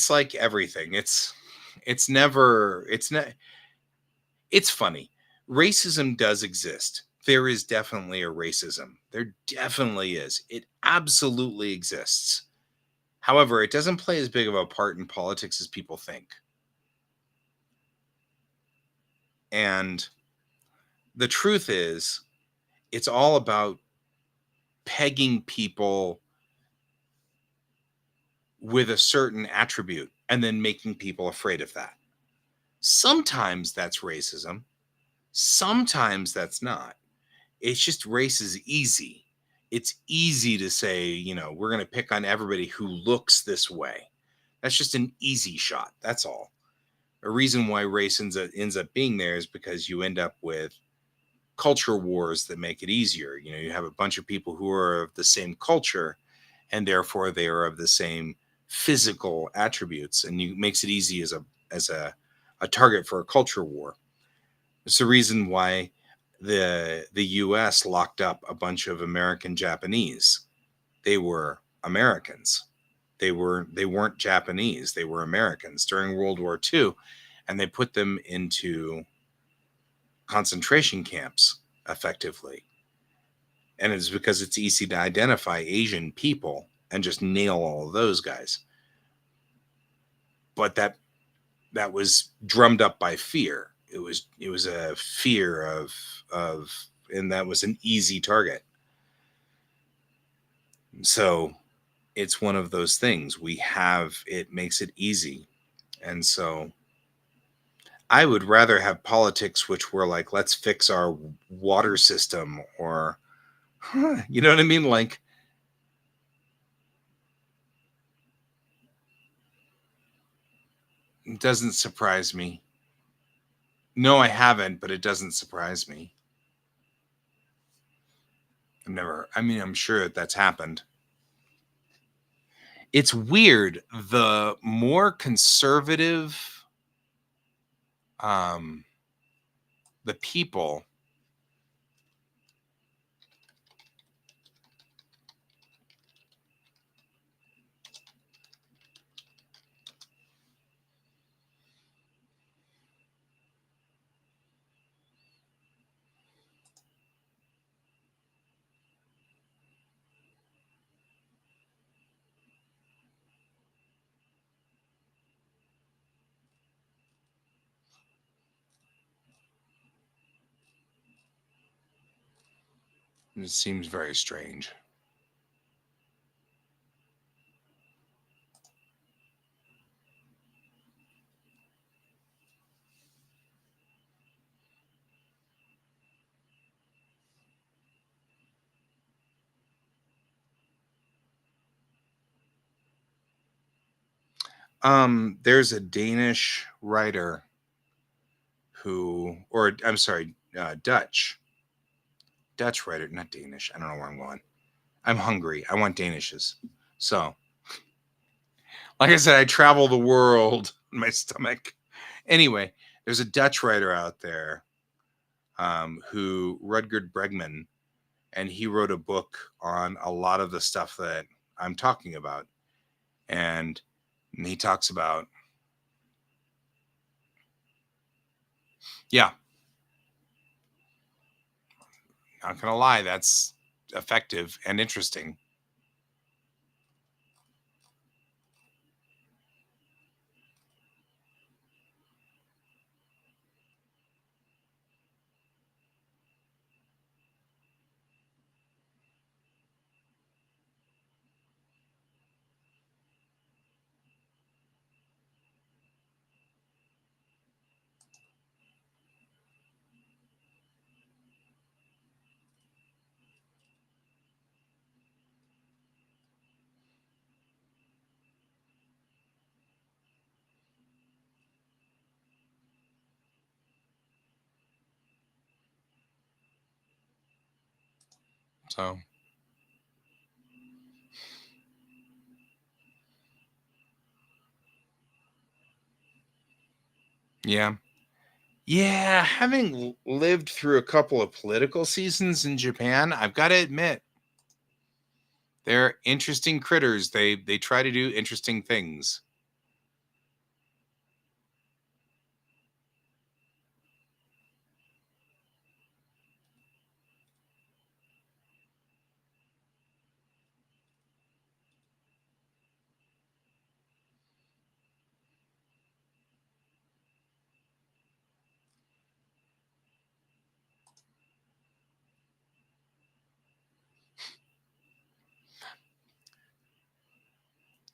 like everything. It's funny. Racism does exist. There is definitely a racism. There definitely is. It absolutely exists. However, it doesn't play as big of a part in politics as people think. And the truth is, it's all about pegging people with a certain attribute and then making people afraid of that. Sometimes that's racism, sometimes that's not. It's just race is easy. It's easy to say, we're going to pick on everybody who looks this way. That's just an easy shot. That's all. A reason why race ends up being there is because you end up with culture wars that make it easier. You have a bunch of people who are of the same culture, and therefore they are of the same physical attributes, and it makes it easy as a target for a culture war. It's the reason why the US locked up a bunch of American Japanese. They were Americans. They weren't Japanese. They were Americans during World War II, and they put them into concentration camps effectively. And it's because it's easy to identify Asian people and just nail all of those guys. But that was drummed up by fear. It was a fear of and that was an easy target. So it's one of those things. It makes it easy. And so I would rather have politics which were like, let's fix our water system, or you know what I mean? Like, it doesn't surprise me. No, I haven't, but it doesn't surprise me. I'm sure that's happened. It's weird. The more conservative um, the people, It seems very strange. There's a Danish writer who, or I'm sorry, Dutch writer, not Danish. I don't know where I'm going. I'm hungry. I want Danishes. So, like I said, I travel the world in my stomach. Anyway, there's a Dutch writer out there, who Rutger Bregman, and he wrote a book on a lot of the stuff that I'm talking about, and he talks about, yeah, not gonna lie, that's effective and interesting. So, yeah. Yeah, having lived through a couple of political seasons in Japan, I've got to admit, they're interesting critters. They try to do interesting things.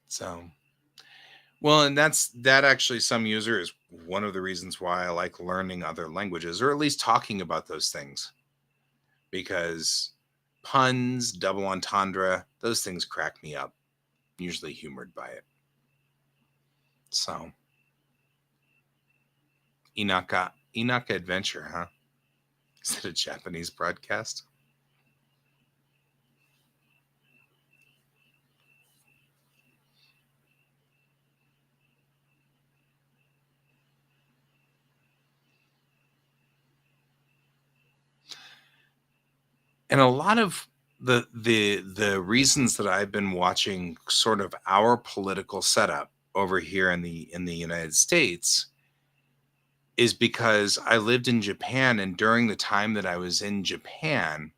So, well, and that actually some user is one of the reasons why I like learning other languages, or at least talking about those things, because puns, double entendre, those things crack me up. Usually humored by it. So, Inaka Adventure, huh? Is it a Japanese broadcast? And a lot of the reasons that I've been watching sort of our political setup over here in the United States is because I lived in Japan, and during the time that I was in Japan,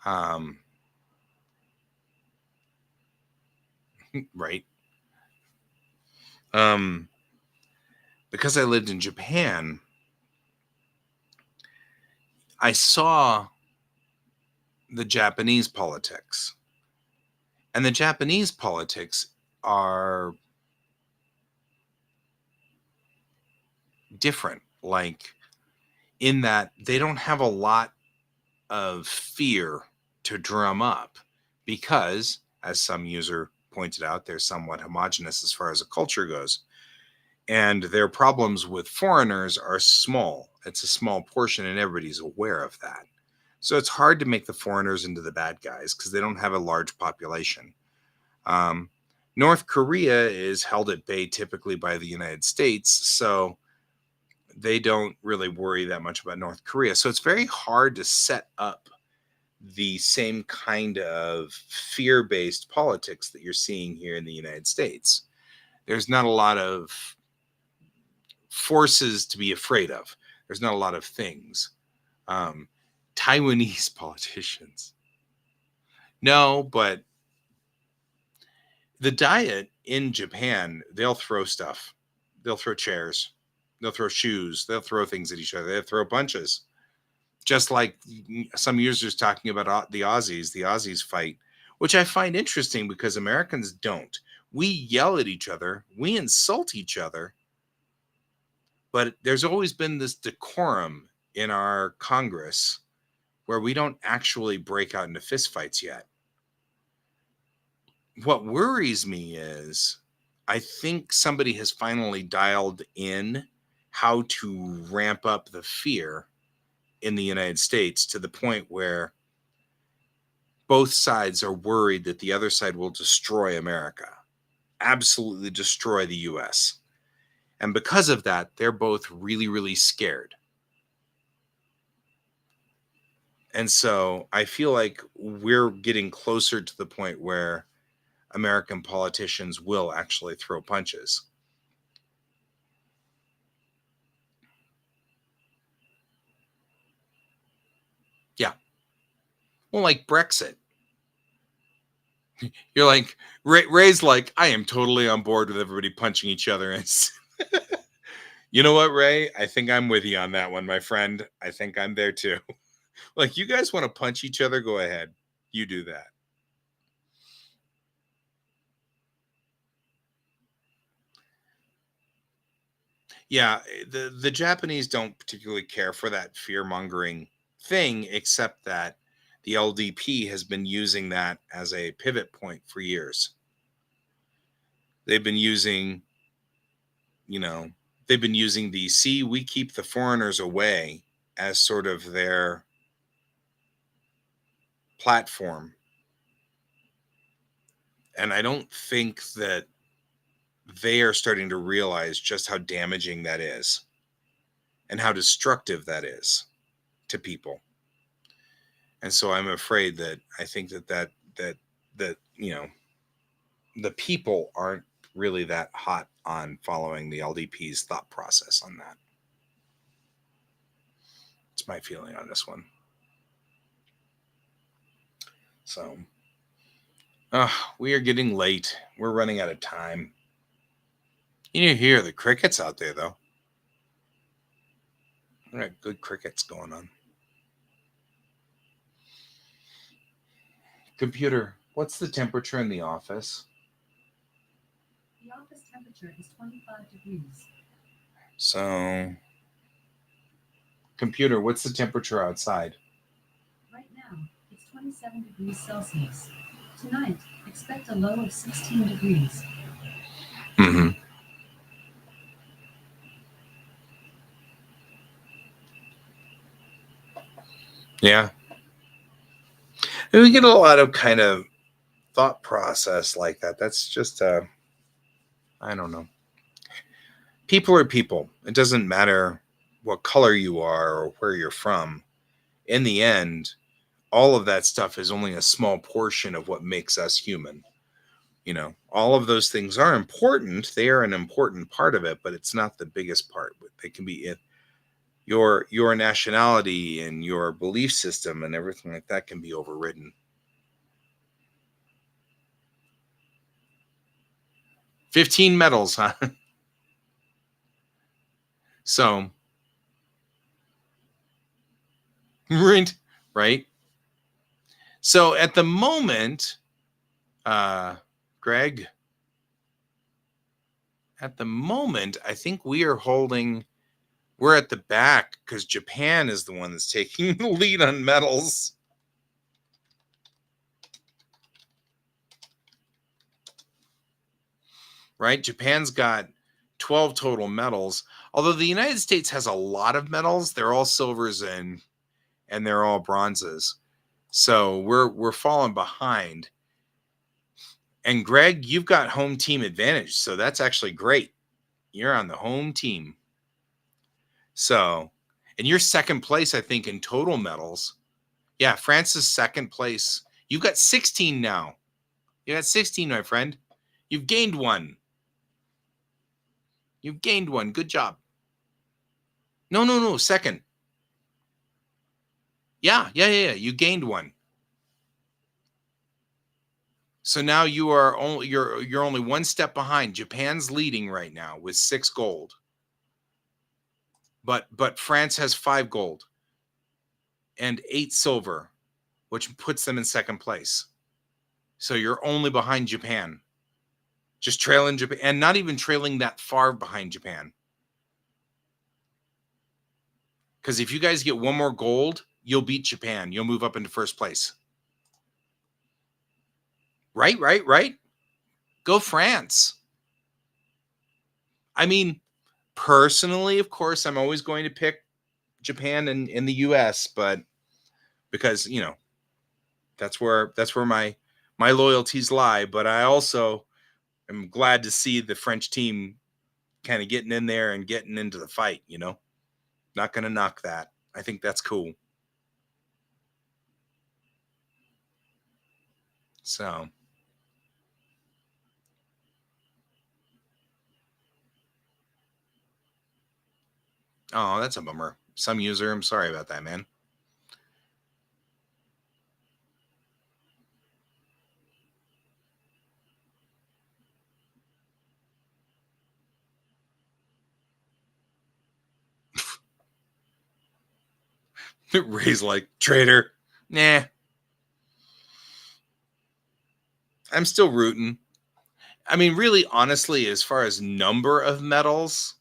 um, right, um, because I lived in Japan, I saw the Japanese politics, and the Japanese politics are different. Like in that they don't have a lot of fear to drum up because, as some user pointed out, they're somewhat homogenous as far as a culture goes. And their problems with foreigners are small. It's a small portion, and everybody's aware of that. So it's hard to make the foreigners into the bad guys because they don't have a large population. Um, North Korea is held at bay typically by the United States. So they don't really worry that much about North Korea. So it's very hard to set up the same kind of fear based politics that you're seeing here in the United States. There's not a lot of forces to be afraid of, there's not a lot of things. Um, Taiwanese politicians. No, but the diet in Japan, they'll throw stuff. They'll throw chairs. They'll throw shoes. They'll throw things at each other. They'll throw punches. Just like some users talking about the Aussies fight, which I find interesting because Americans don't. We yell at each other, we insult each other, but there's always been this decorum in our Congress where we don't actually break out into fistfights yet. What worries me is I think somebody has finally dialed in how to ramp up the fear in the United States to the point where both sides are worried that the other side will destroy America, absolutely destroy the US. And because of that, they're both really, really scared. And so I feel like we're getting closer to the point where American politicians will actually throw punches. Yeah. Well, like Brexit. You're like, Ray's like, I am totally on board with everybody punching each other. And you know what, Ray? I think I'm with you on that one, my friend. I think I'm there too. Like, you guys want to punch each other? Go ahead. You do that. Yeah, the Japanese don't particularly care for that fear mongering thing, except that the LDP has been using that as a pivot point for years. They've been using, you know, they've been using the "see, we keep the foreigners away" as sort of their platform. And I don't think that they are starting to realize just how damaging that is and how destructive that is to people. And so I'm afraid that I think that the people aren't really that hot on following the LDP's thought process on that. It's my feeling on this one. So we are getting late. We're running out of time. You hear the crickets out there, though. We got good crickets going on. Computer, what's the temperature in the office? The office temperature is 25 degrees. So, computer, what's the temperature outside? Right now, it's 27 degrees Celsius. Tonight, expect a low of 16 degrees. Mm-hmm. Yeah. And we get a lot of kind of thought process like that. That's just, I don't know. People are people. It doesn't matter what color you are or where you're from. In the end, all of that stuff is only a small portion of what makes us human. All of those things are important. They are an important part of it, but it's not the biggest part. They can be your nationality and your belief system and everything like that can be overridden. 15 medals, huh? So, right? So at the moment, Greg, at the moment, I think we're at the back because Japan is the one that's taking the lead on medals. Right? Japan's got 12 total medals. Although the United States has a lot of medals, they're all silvers and they're all bronzes. So we're falling behind. And Greg, you've got home team advantage, so that's actually great. You're on the home team. So, and you're second place, I think, in total medals. Yeah, France is second place. You've got 16 now. You got 16, my friend. You've gained one. You've gained one. Good job. No. Second. Yeah. You gained one. So now you're only one step behind. Japan's leading right now with 6 gold. But France has 5 gold. and 8 silver, which puts them in second place. So you're only behind Japan. Just trailing Japan, and not even trailing that far behind Japan. Because if you guys get one more gold, you'll beat Japan. You'll move up into first place. Right. Go France. I mean, personally, of course, I'm always going to pick Japan and in the US, but because, that's where my loyalties lie. But I also am glad to see the French team kind of getting in there and getting into the fight, Not going to knock that. I think that's cool. So, oh, that's a bummer. Some user, I'm sorry about that, man. Ray's like, traitor. Nah, I'm still rooting. I mean, really, honestly, as far as number of medals,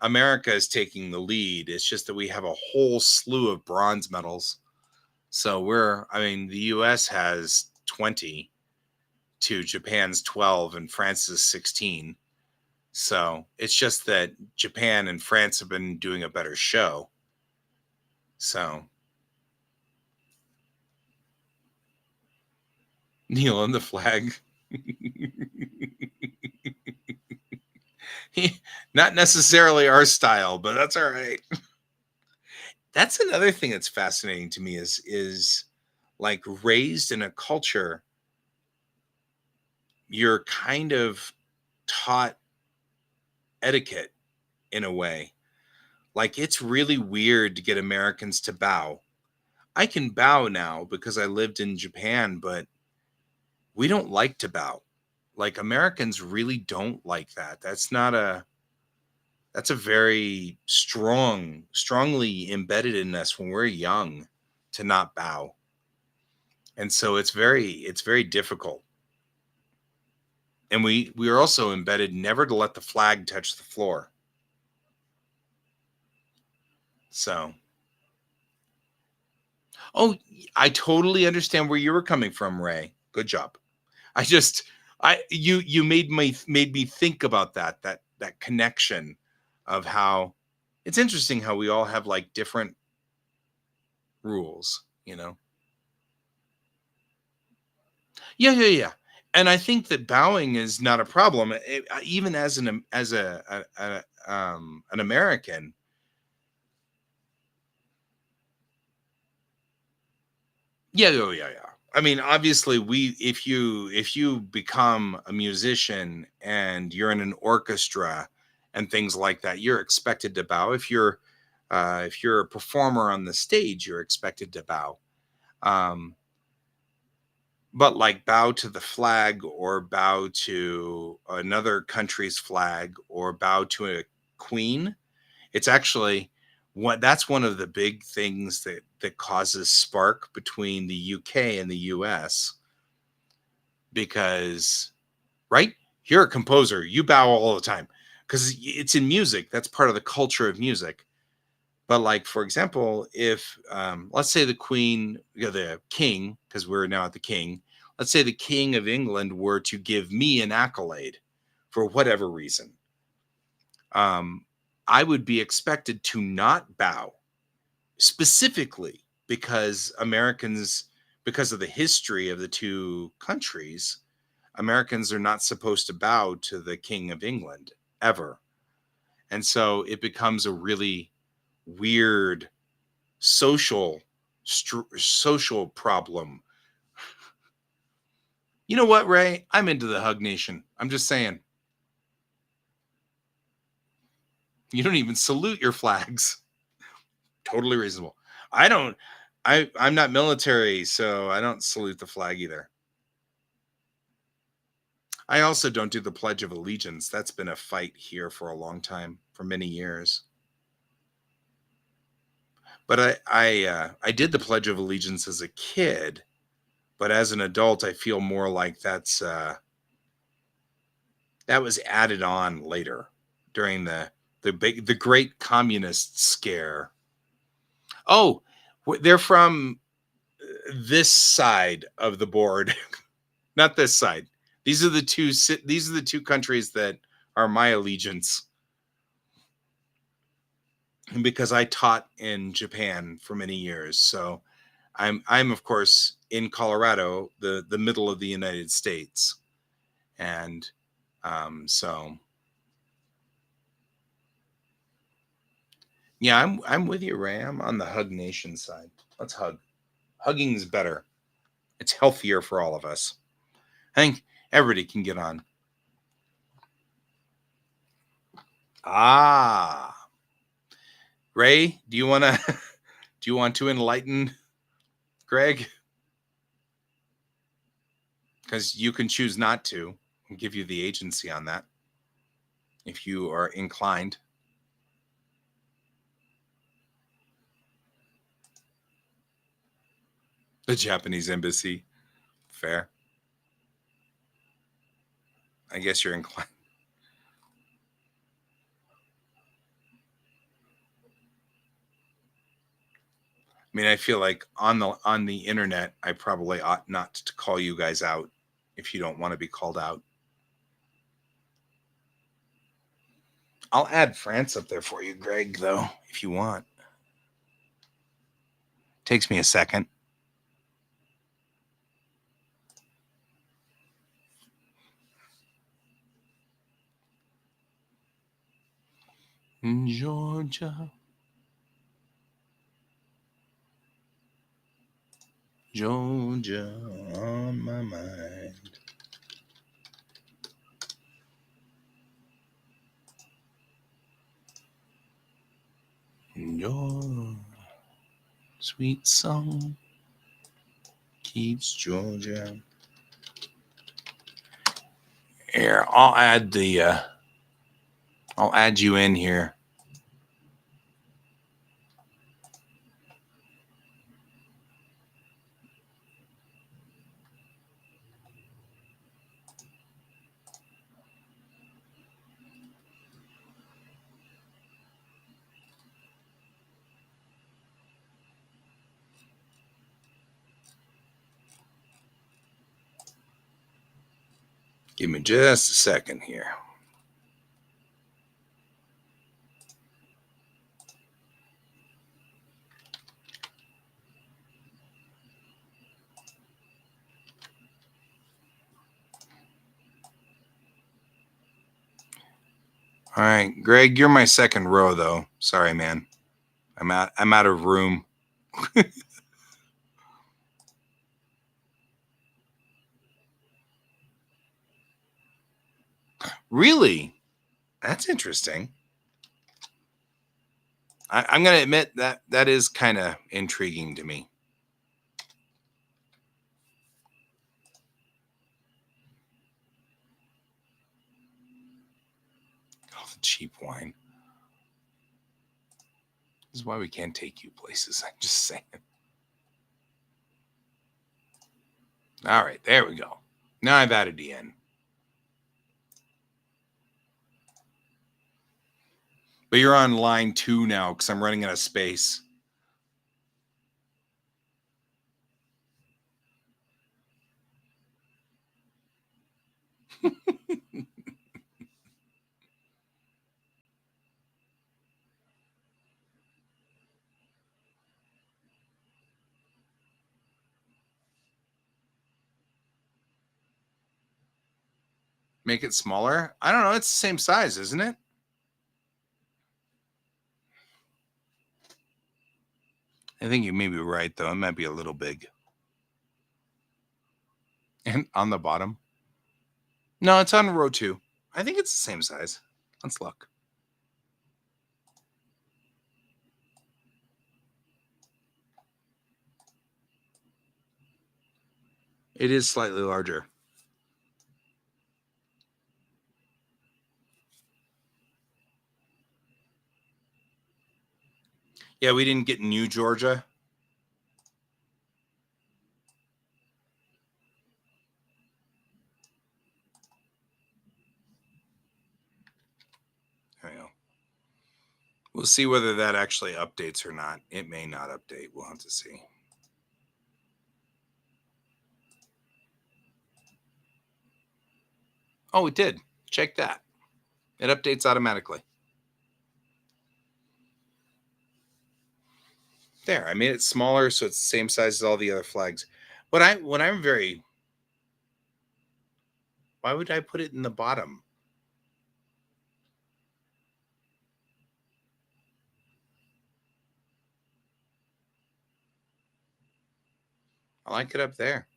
America is taking the lead. It's just that we have a whole slew of bronze medals. So the US has 20 to Japan's 12 and France's 16. So it's just that Japan and France have been doing a better show. So kneel on the flag. Not necessarily our style, but that's all right. That's another thing that's fascinating to me is like raised in a culture, you're kind of taught etiquette in a way. Like it's really weird to get Americans to bow. I can bow now because I lived in Japan, but we don't like to bow. Like Americans really don't like that. That's a very strongly embedded in us when we're young to not bow. And so it's very difficult. And we are also embedded never to let the flag touch the floor. So, oh, I totally understand where you were coming from, Ray. Good job. You made me think about that connection of how it's interesting how we all have like different rules. Yeah. And I think that bowing is not a problem, even as an American. Yeah. I mean, obviously, if you become a musician and you're in an orchestra and things like that, you're expected to bow. If you're a performer on the stage, you're expected to bow. Um, but like bow to the flag or bow to another country's flag or bow to a queen, it's actually that's one of the big things that causes spark between the UK and the US, because right, you're a composer, you bow all the time because it's in music, that's part of the culture of music. But like, for example, if let's say the queen, the king, because we're now at the king, let's say the king of England were to give me an accolade for whatever reason, um, I would be expected to not bow, specifically because because of the history of the two countries, Americans are not supposed to bow to the king of England ever. And so it becomes a really weird social problem. You know what, Ray? I'm into the Hug Nation. I'm just saying. You don't even salute your flags. Totally reasonable. I don't. I'm not military, so I don't salute the flag either. I also don't do the Pledge of Allegiance. That's been a fight here for a long time, for many years. But I did the Pledge of Allegiance as a kid, but as an adult, I feel more like that was added on later during the great communist scare. Oh, they're from this side of the board, not this side. These are the two countries that are my allegiance. And because I taught in Japan for many years, so I'm of course in Colorado, the middle of the United States, and so yeah, I'm with you, Ray. I'm on the Hug Nation side. Let's hug. Hugging is better. It's healthier for all of us. I think everybody can get on. Ah, Ray, do you want to do you want to enlighten Greg? Because you can choose not to. I'll give you the agency on that if you are inclined. The Japanese embassy. Fair. I guess you're inclined. I mean, I feel like on the internet, I probably ought not to call you guys out if you don't want to be called out. I'll add France up there for you, Greg, though, if you want. Takes me a second. Georgia. Georgia on my mind. Your sweet song keeps Georgia. Here, I'll add you in here. Give me just a second here. All right, Greg, you're my second row though. Sorry, man. I'm out of room. Really? That's interesting. I'm going to admit that is kind of intriguing to me. Oh, the cheap wine. This is why we can't take you places. I'm just saying. All right, there we go. Now I've added you in. But you're on line 2 now because I'm running out of space. Make it smaller? I don't know. It's the same size, isn't it? I think you may be right, though. It might be a little big. And on the bottom? No, it's on row 2. I think it's the same size. Let's look. It is slightly larger. Yeah, we didn't get New Georgia. There we go. We'll see whether that actually updates or not. It may not update. We'll have to see. Oh, it did. Check that. It updates automatically. There, I made it smaller so it's the same size as all the other flags. Why would I put it in the bottom? I like it up there.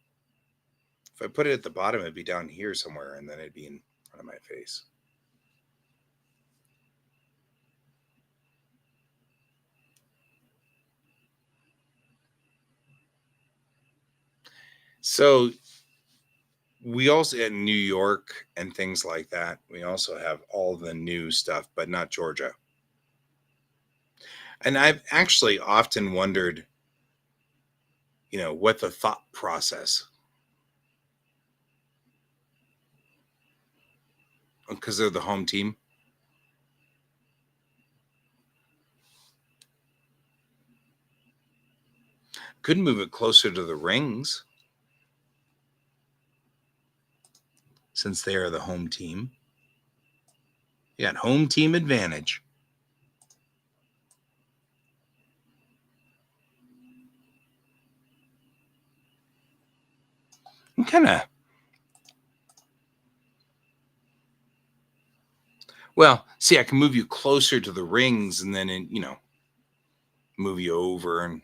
If I put it at the bottom, it'd be down here somewhere, and then it'd be in front of my face. So we also in New York and things like that, we also have all the new stuff, but not Georgia. And I've actually often wondered, what the thought process, because they're the home team. Could move it closer to the rings since they are the home team. You got home team advantage. I'm kind of, well, see, I can move you closer to the rings and then, move you over and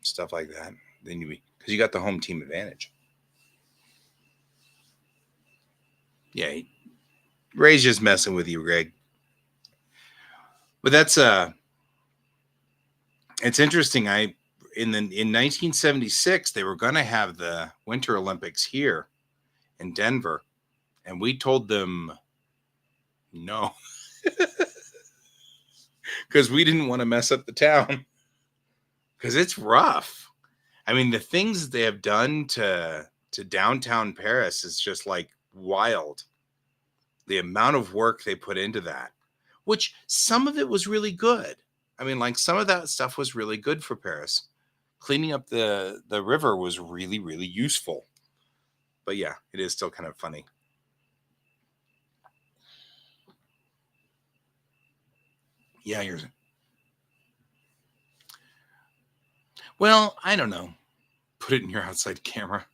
stuff like that. Then because you got the home team advantage. Yeah, Ray's just messing with you, Greg. But that's it's interesting. In 1976 they were going to have the Winter Olympics here in Denver, and we told them no because we didn't want to mess up the town because it's rough. I mean, the things they have done to downtown Paris is just like wild. The amount of work they put into that, which some of it was really good. I mean, like some of that stuff was really good for Paris. Cleaning up the river was really, really useful. But yeah, it is still kind of funny. Yeah, well, I don't know. Put it in your outside camera.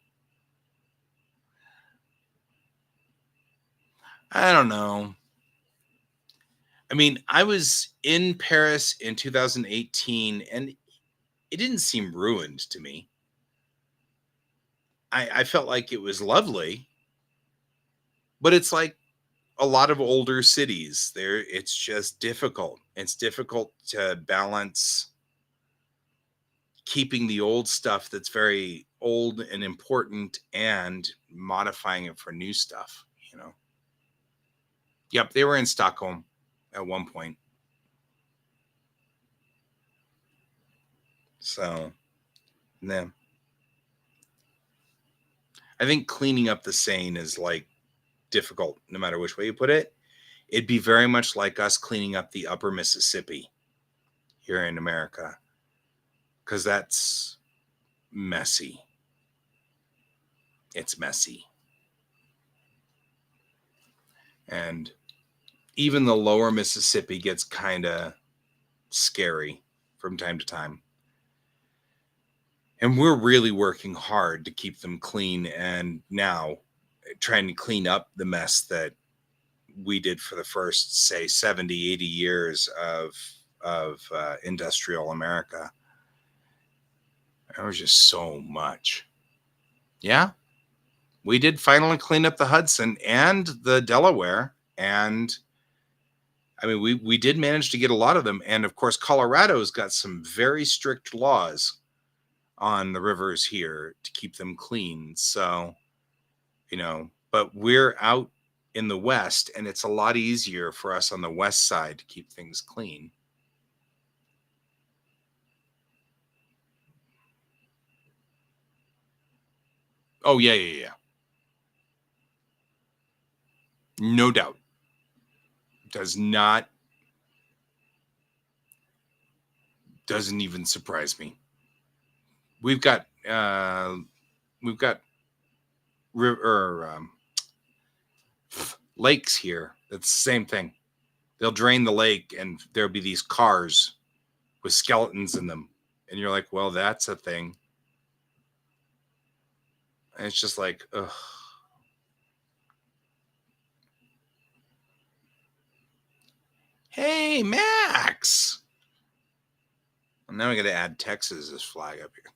I don't know. I mean, I was in Paris in 2018 and it didn't seem ruined to me. I felt like it was lovely, but it's like a lot of older cities. It's just difficult. It's difficult to balance keeping the old stuff that's very old and important and modifying it for new stuff. Yep, they were in Stockholm at one point. So, then I think cleaning up the Seine is like difficult no matter which way you put it. It'd be very much like us cleaning up the upper Mississippi here in America because that's messy. It's messy. And even the lower Mississippi gets kind of scary from time to time. And we're really working hard to keep them clean and now trying to clean up the mess that we did for the first, say, 70, 80 years of industrial America. There was just so much. Yeah, we did finally clean up the Hudson and the Delaware. And I mean, we did manage to get a lot of them. And of course, Colorado's got some very strict laws on the rivers here to keep them clean. So, but we're out in the West and it's a lot easier for us on the West side to keep things clean. Oh, yeah, yeah, yeah. No doubt. Doesn't even surprise me. We've got river lakes here. It's the same thing. They'll drain the lake and there'll be these cars with skeletons in them. And you're like, well, that's a thing. And it's just like, ugh. Hey, Max. Well, now we got to add Texas's flag up here.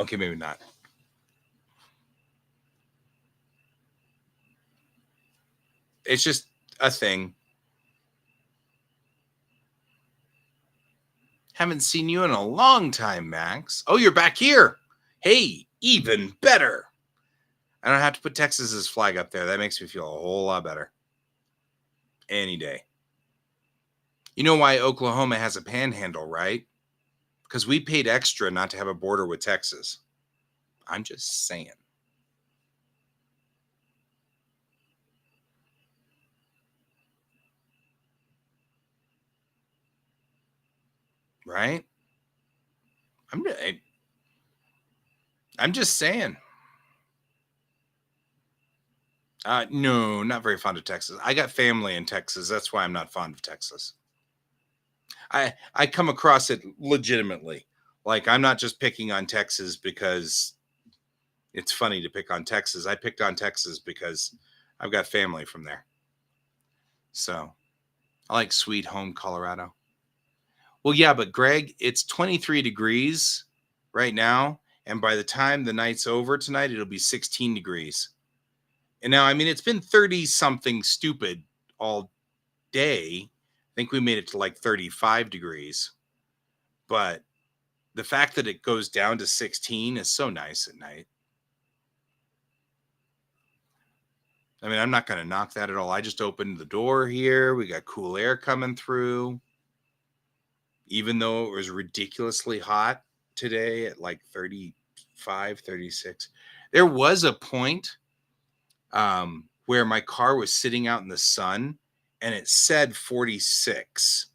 Okay, maybe not. It's just a thing. Haven't seen you in a long time, Max. Oh, you're back here. Hey, even better. I don't have to put Texas's flag up there. That makes me feel a whole lot better. Any day. You know why Oklahoma has a panhandle, right? Because we paid extra not to have a border with Texas. I'm just saying. Right? I'm just saying. No, not very fond of Texas. I got family in Texas. That's why I'm not fond of Texas. I come across it legitimately. Like I'm not just picking on Texas because it's funny to pick on Texas. I picked on Texas because I've got family from there. So I like sweet home Colorado. Well, yeah, but Greg, it's 23 degrees right now. And by the time the night's over tonight, it'll be 16 degrees. And now, I mean, it's been 30 something stupid all day. I think we made it to like 35 degrees. But the fact that it goes down to 16 is so nice at night. I mean, I'm not going to knock that at all. I just opened the door here. We got cool air coming through. Even though it was ridiculously hot today at like 35, 36. There was a point where my car was sitting out in the sun and it said 46.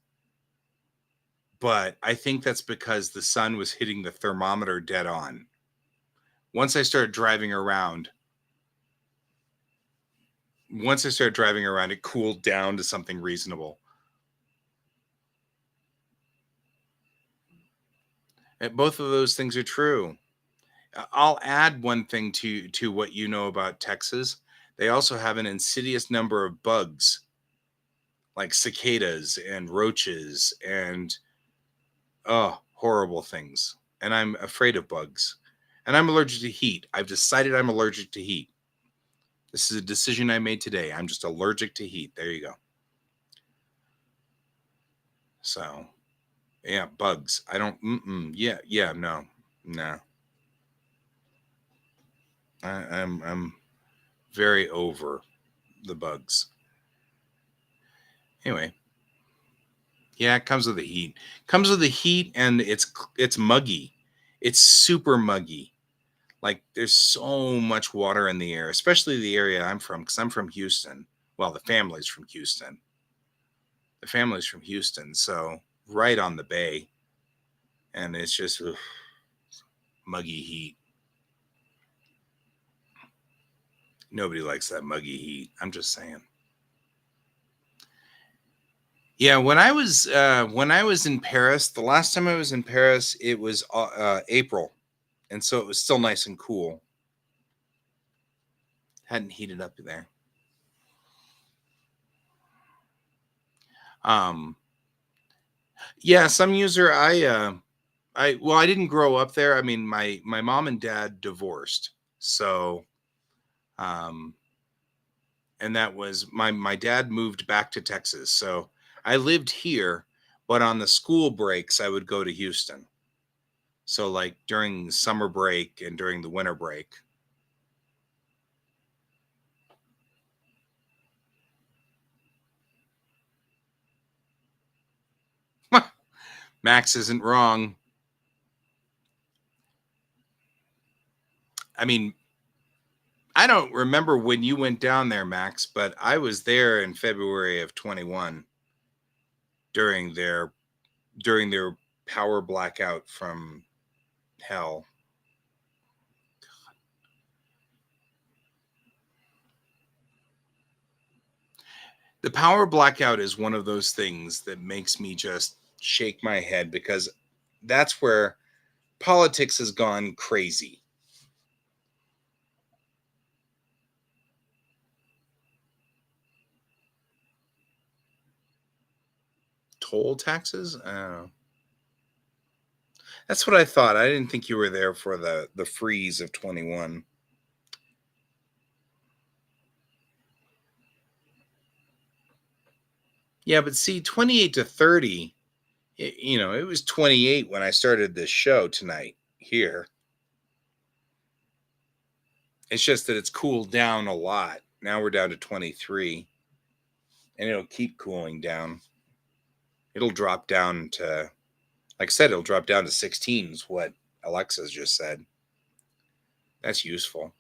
But I think that's because the sun was hitting the thermometer dead on. Once I started driving around, it cooled down to something reasonable. And both of those things are true. I'll add one thing to what you know about Texas. They also have an insidious number of bugs, like cicadas and roaches and horrible things. And I'm afraid of bugs. And I'm allergic to heat. I've decided I'm allergic to heat. This is a decision I made today. I'm just allergic to heat. There you go. So, yeah, bugs. I don't. Yeah. No. I'm very over the bugs. Anyway, yeah, it comes with the heat. Comes with the heat, and it's muggy. It's super muggy. Like there's so much water in the air, especially the area I'm from, because I'm from Houston. Well, the family's from Houston. So right on the bay, and it's just muggy heat. Nobody likes that muggy heat. I'm just saying. Yeah, when I was in Paris, the last time I was in Paris, it was April, and so it was still nice and cool. Hadn't heated up there. Um, yeah, some user I didn't grow up there. I mean, my mom and dad divorced, so um, and that was my dad moved back to Texas, so I lived here, but on the school breaks I would go to Houston. So like during summer break and during the winter break. Max isn't wrong. I mean, I don't remember when you went down there, Max, but I was there in February of 21 during their power blackout from hell. The power blackout is one of those things that makes me just shake my head because that's where politics has gone crazy. Toll taxes? That's what I thought. I didn't think you were there for the freeze of 21. Yeah, but see, 28 to 30, it was 28 when I started this show tonight here. It's just that it's cooled down a lot. Now we're down to 23, and it'll keep cooling down. It'll drop down to, like I said, it'll drop down to 16 is what Alexa's just said. That's useful.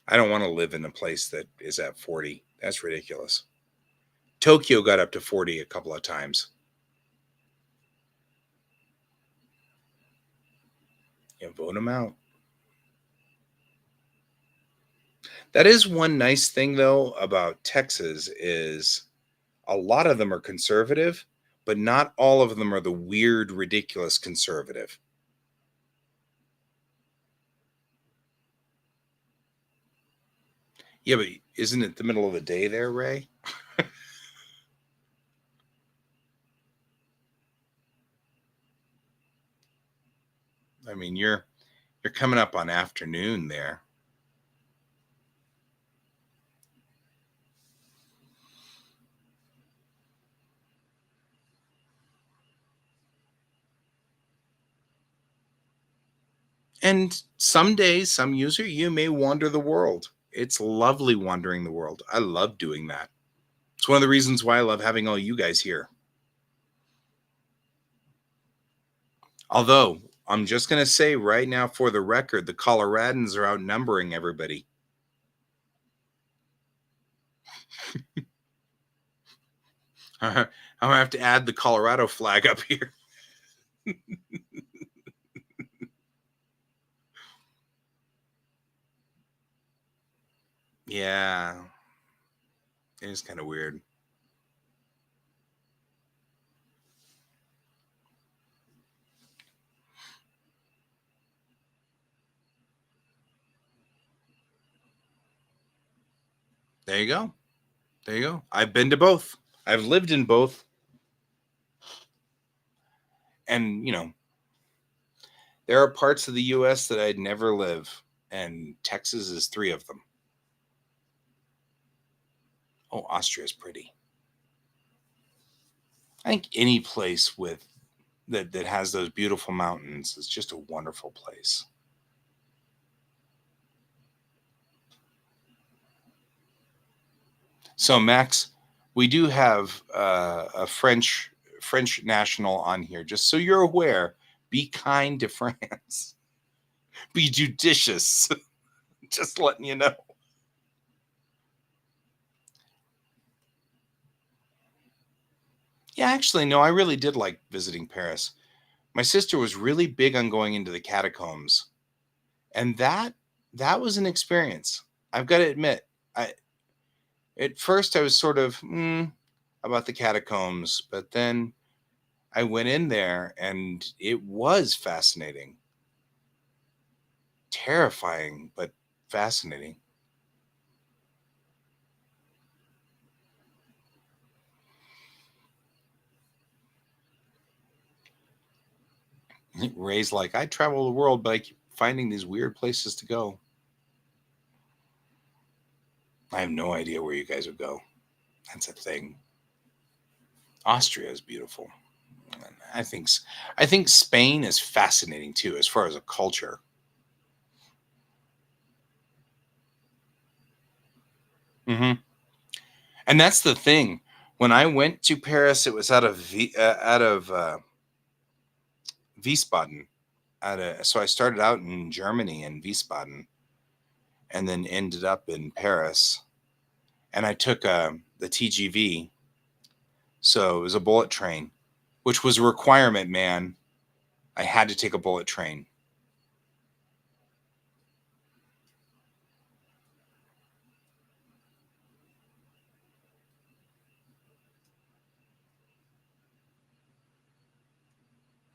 I don't want to live in a place that is at 40. That's ridiculous. Tokyo got up to 40 a couple of times. Yeah, vote them out. That is one nice thing, though, about Texas is a lot of them are conservative, but not all of them are the weird, ridiculous conservative. Yeah, but isn't it the middle of the day there, Ray? I mean, you're coming up on afternoon there. And some days, some user, you may wander the world. It's lovely wandering the world. I love doing that. It's one of the reasons why I love having all you guys here. Although, I'm just going to say right now for the record, the Coloradans are outnumbering everybody. I'm going to have to add the Colorado flag up here. Yeah. It is kind of weird. There you go. There you go. I've been to both. I've lived in both. And, there are parts of the US that I'd never live, and Texas is 3 of them. Oh, Austria's pretty. I think any place with that has those beautiful mountains is just a wonderful place. So, Max, we do have a French national on here. Just so you're aware, be kind to France. Be judicious. Just letting you know. Yeah, actually, no, I really did like visiting Paris. My sister was really big on going into the catacombs, and that was an experience. I've got to admit, I at first I was sort of about the catacombs, but then I went in there and it was fascinating, terrifying, but fascinating. Ray's like, I travel the world, but I keep finding these weird places to go. I have no idea where you guys would go. That's a thing. Austria is beautiful. I think Spain is fascinating too, as far as a culture. Hmm. And that's the thing. When I went to Paris, it was out of Wiesbaden, So I started out in Germany in Wiesbaden, and then ended up in Paris. And I took the TGV, so it was a bullet train, which was a requirement, man. I had to take a bullet train.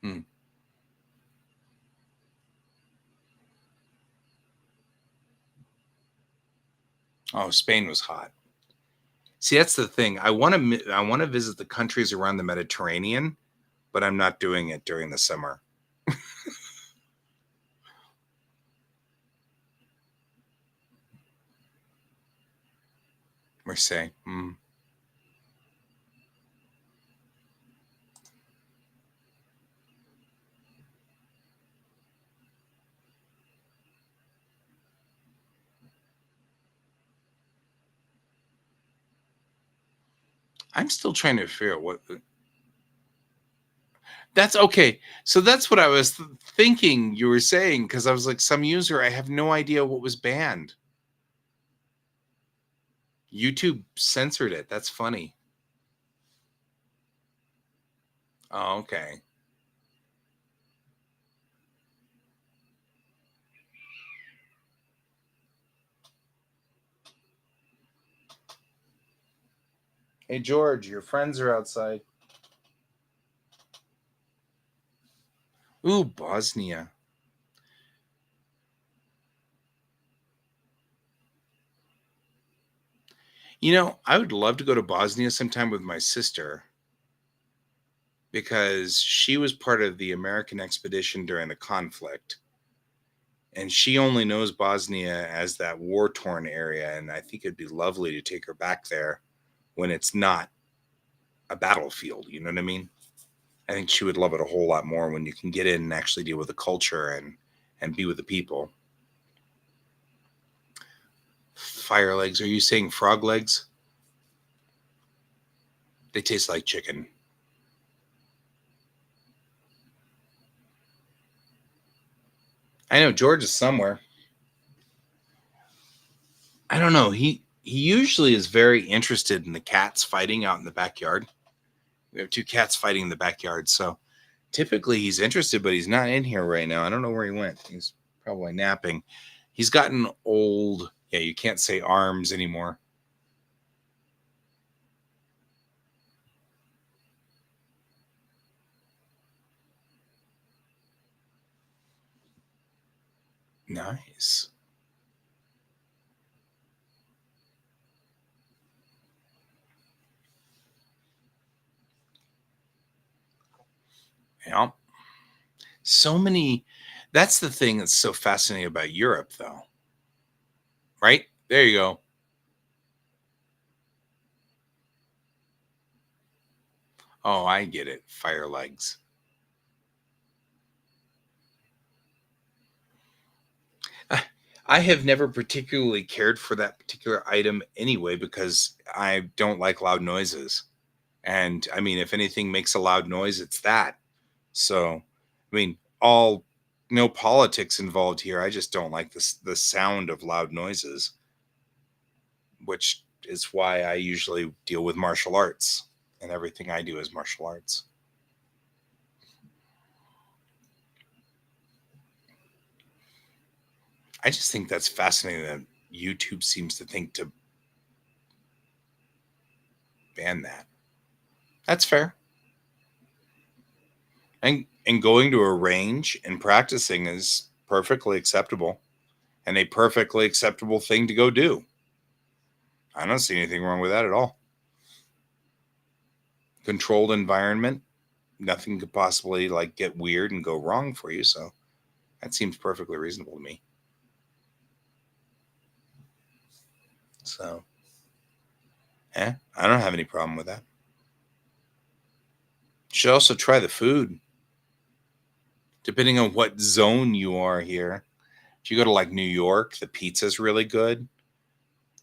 Hmm. Oh, Spain was hot. See, that's the thing. I want to visit the countries around the Mediterranean, but I'm not doing it during the summer. Marseille. I'm still trying to figure out what. That's okay. So that's what I was thinking you were saying, because I was like, some user, I have no idea what was banned. YouTube censored it. That's funny. Oh, okay. Hey, George, your friends are outside. Ooh, Bosnia. I would love to go to Bosnia sometime with my sister, because she was part of the American expedition during the conflict. And she only knows Bosnia as that war torn area. And I think it'd be lovely to take her back there when it's not a battlefield. You know what I mean? I think she would love it a whole lot more when you can get in and actually deal with the culture and be with the people. Fire legs. Are you saying frog legs? They taste like chicken. I know George is somewhere. I don't know. He usually is very interested in the cats fighting out in the backyard. We have two cats fighting in the backyard, so typically he's interested, but he's not in here right now. I don't know where he went. He's probably napping. He's gotten old. Yeah, you can't say arms anymore. Nice. Yeah. So many. That's the thing that's so fascinating about Europe, though. Right? There you go. Oh, I get it. Fire legs. I have never particularly cared for that particular item anyway, because I don't like loud noises. And I mean, if anything makes a loud noise, it's that. So, I mean, all no politics involved here. I just don't like the sound of loud noises, which is why I usually deal with martial arts, and everything I do is martial arts. I just think that's fascinating that YouTube seems to think to ban that. That's fair. And going to a range and practicing is perfectly acceptable, and a perfectly acceptable thing to go do. I don't see anything wrong with that at all. Controlled environment, nothing could possibly like get weird and go wrong for you, so that seems perfectly reasonable to me. So, I don't have any problem with that. You should also try the food, depending on what zone you are here. If you go to like New York, the pizza's really good.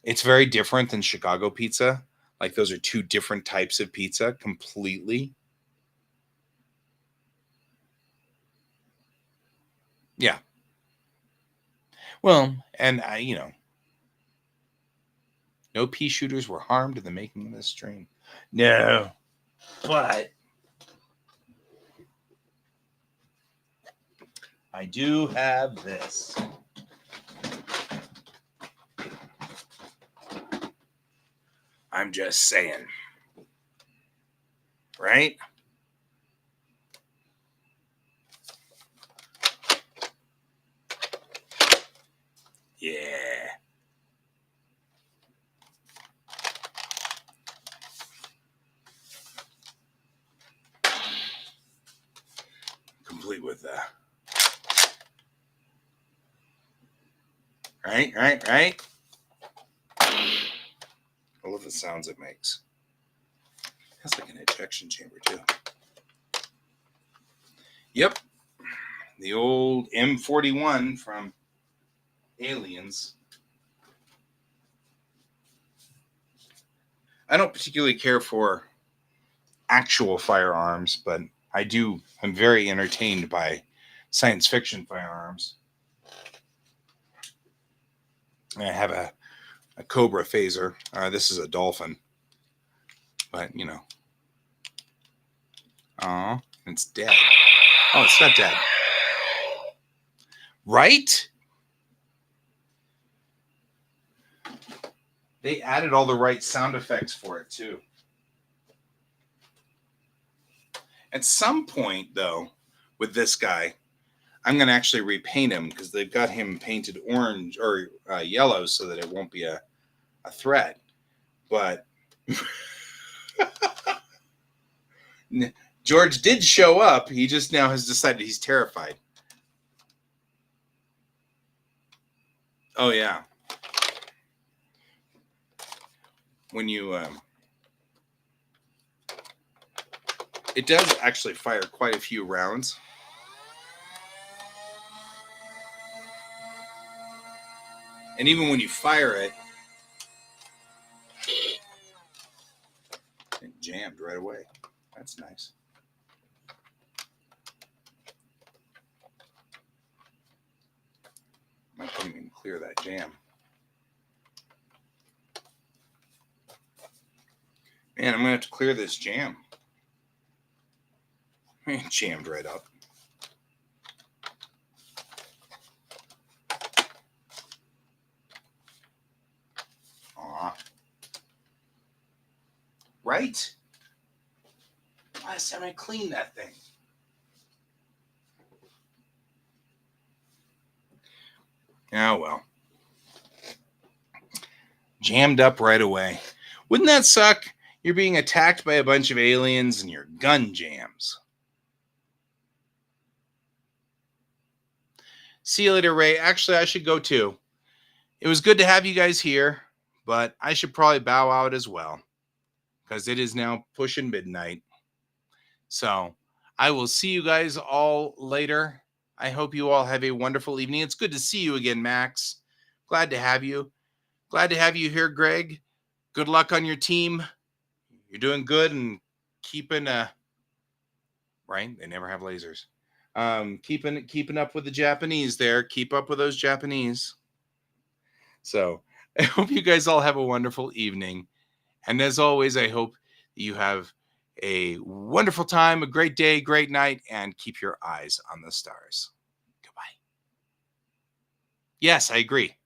It's very different than Chicago pizza. Like those are two different types of pizza completely. Yeah. Well, and no pea shooters were harmed in the making of this stream. No, but I do have this. I'm just saying. Right? Yeah. Complete with that. Right? I love the sounds it makes. That's like an ejection chamber, too. Yep. The old M41 from Aliens. I don't particularly care for actual firearms, but I'm very entertained by science fiction firearms. I have a Cobra phaser. This is a Dolphin. But, oh, it's dead. Oh, it's not dead. Right? They added all the right sound effects for it, too. At some point, though, with this guy, I'm going to actually repaint him because they've got him painted orange or yellow so that it won't be a threat. But George did show up. He just now has decided he's terrified. Oh, yeah. When you... it does actually fire quite a few rounds. And even when you fire it, it jammed right away. That's nice. Might even clear that jam. Man, I'm going to have to clear this jam. It jammed right up. Aw. Right? Last time I cleaned that thing. Oh, well. Jammed up right away. Wouldn't that suck? You're being attacked by a bunch of aliens and your gun jams. See you later, Ray. Actually, I should go too. It was good to have you guys here, but I should probably bow out as well because it is now pushing midnight. So I will see you guys all later. I hope you all have a wonderful evening. It's good to see you again, Max. Glad to have you. Glad to have you here, Greg. Good luck on your team. You're doing good and keeping right. They never have lasers. Keeping up with the Japanese there. Keep up with those Japanese. So I hope you guys all have a wonderful evening. And as always, I hope you have a wonderful time, a great day, great night, and keep your eyes on the stars. Goodbye. Yes, I agree.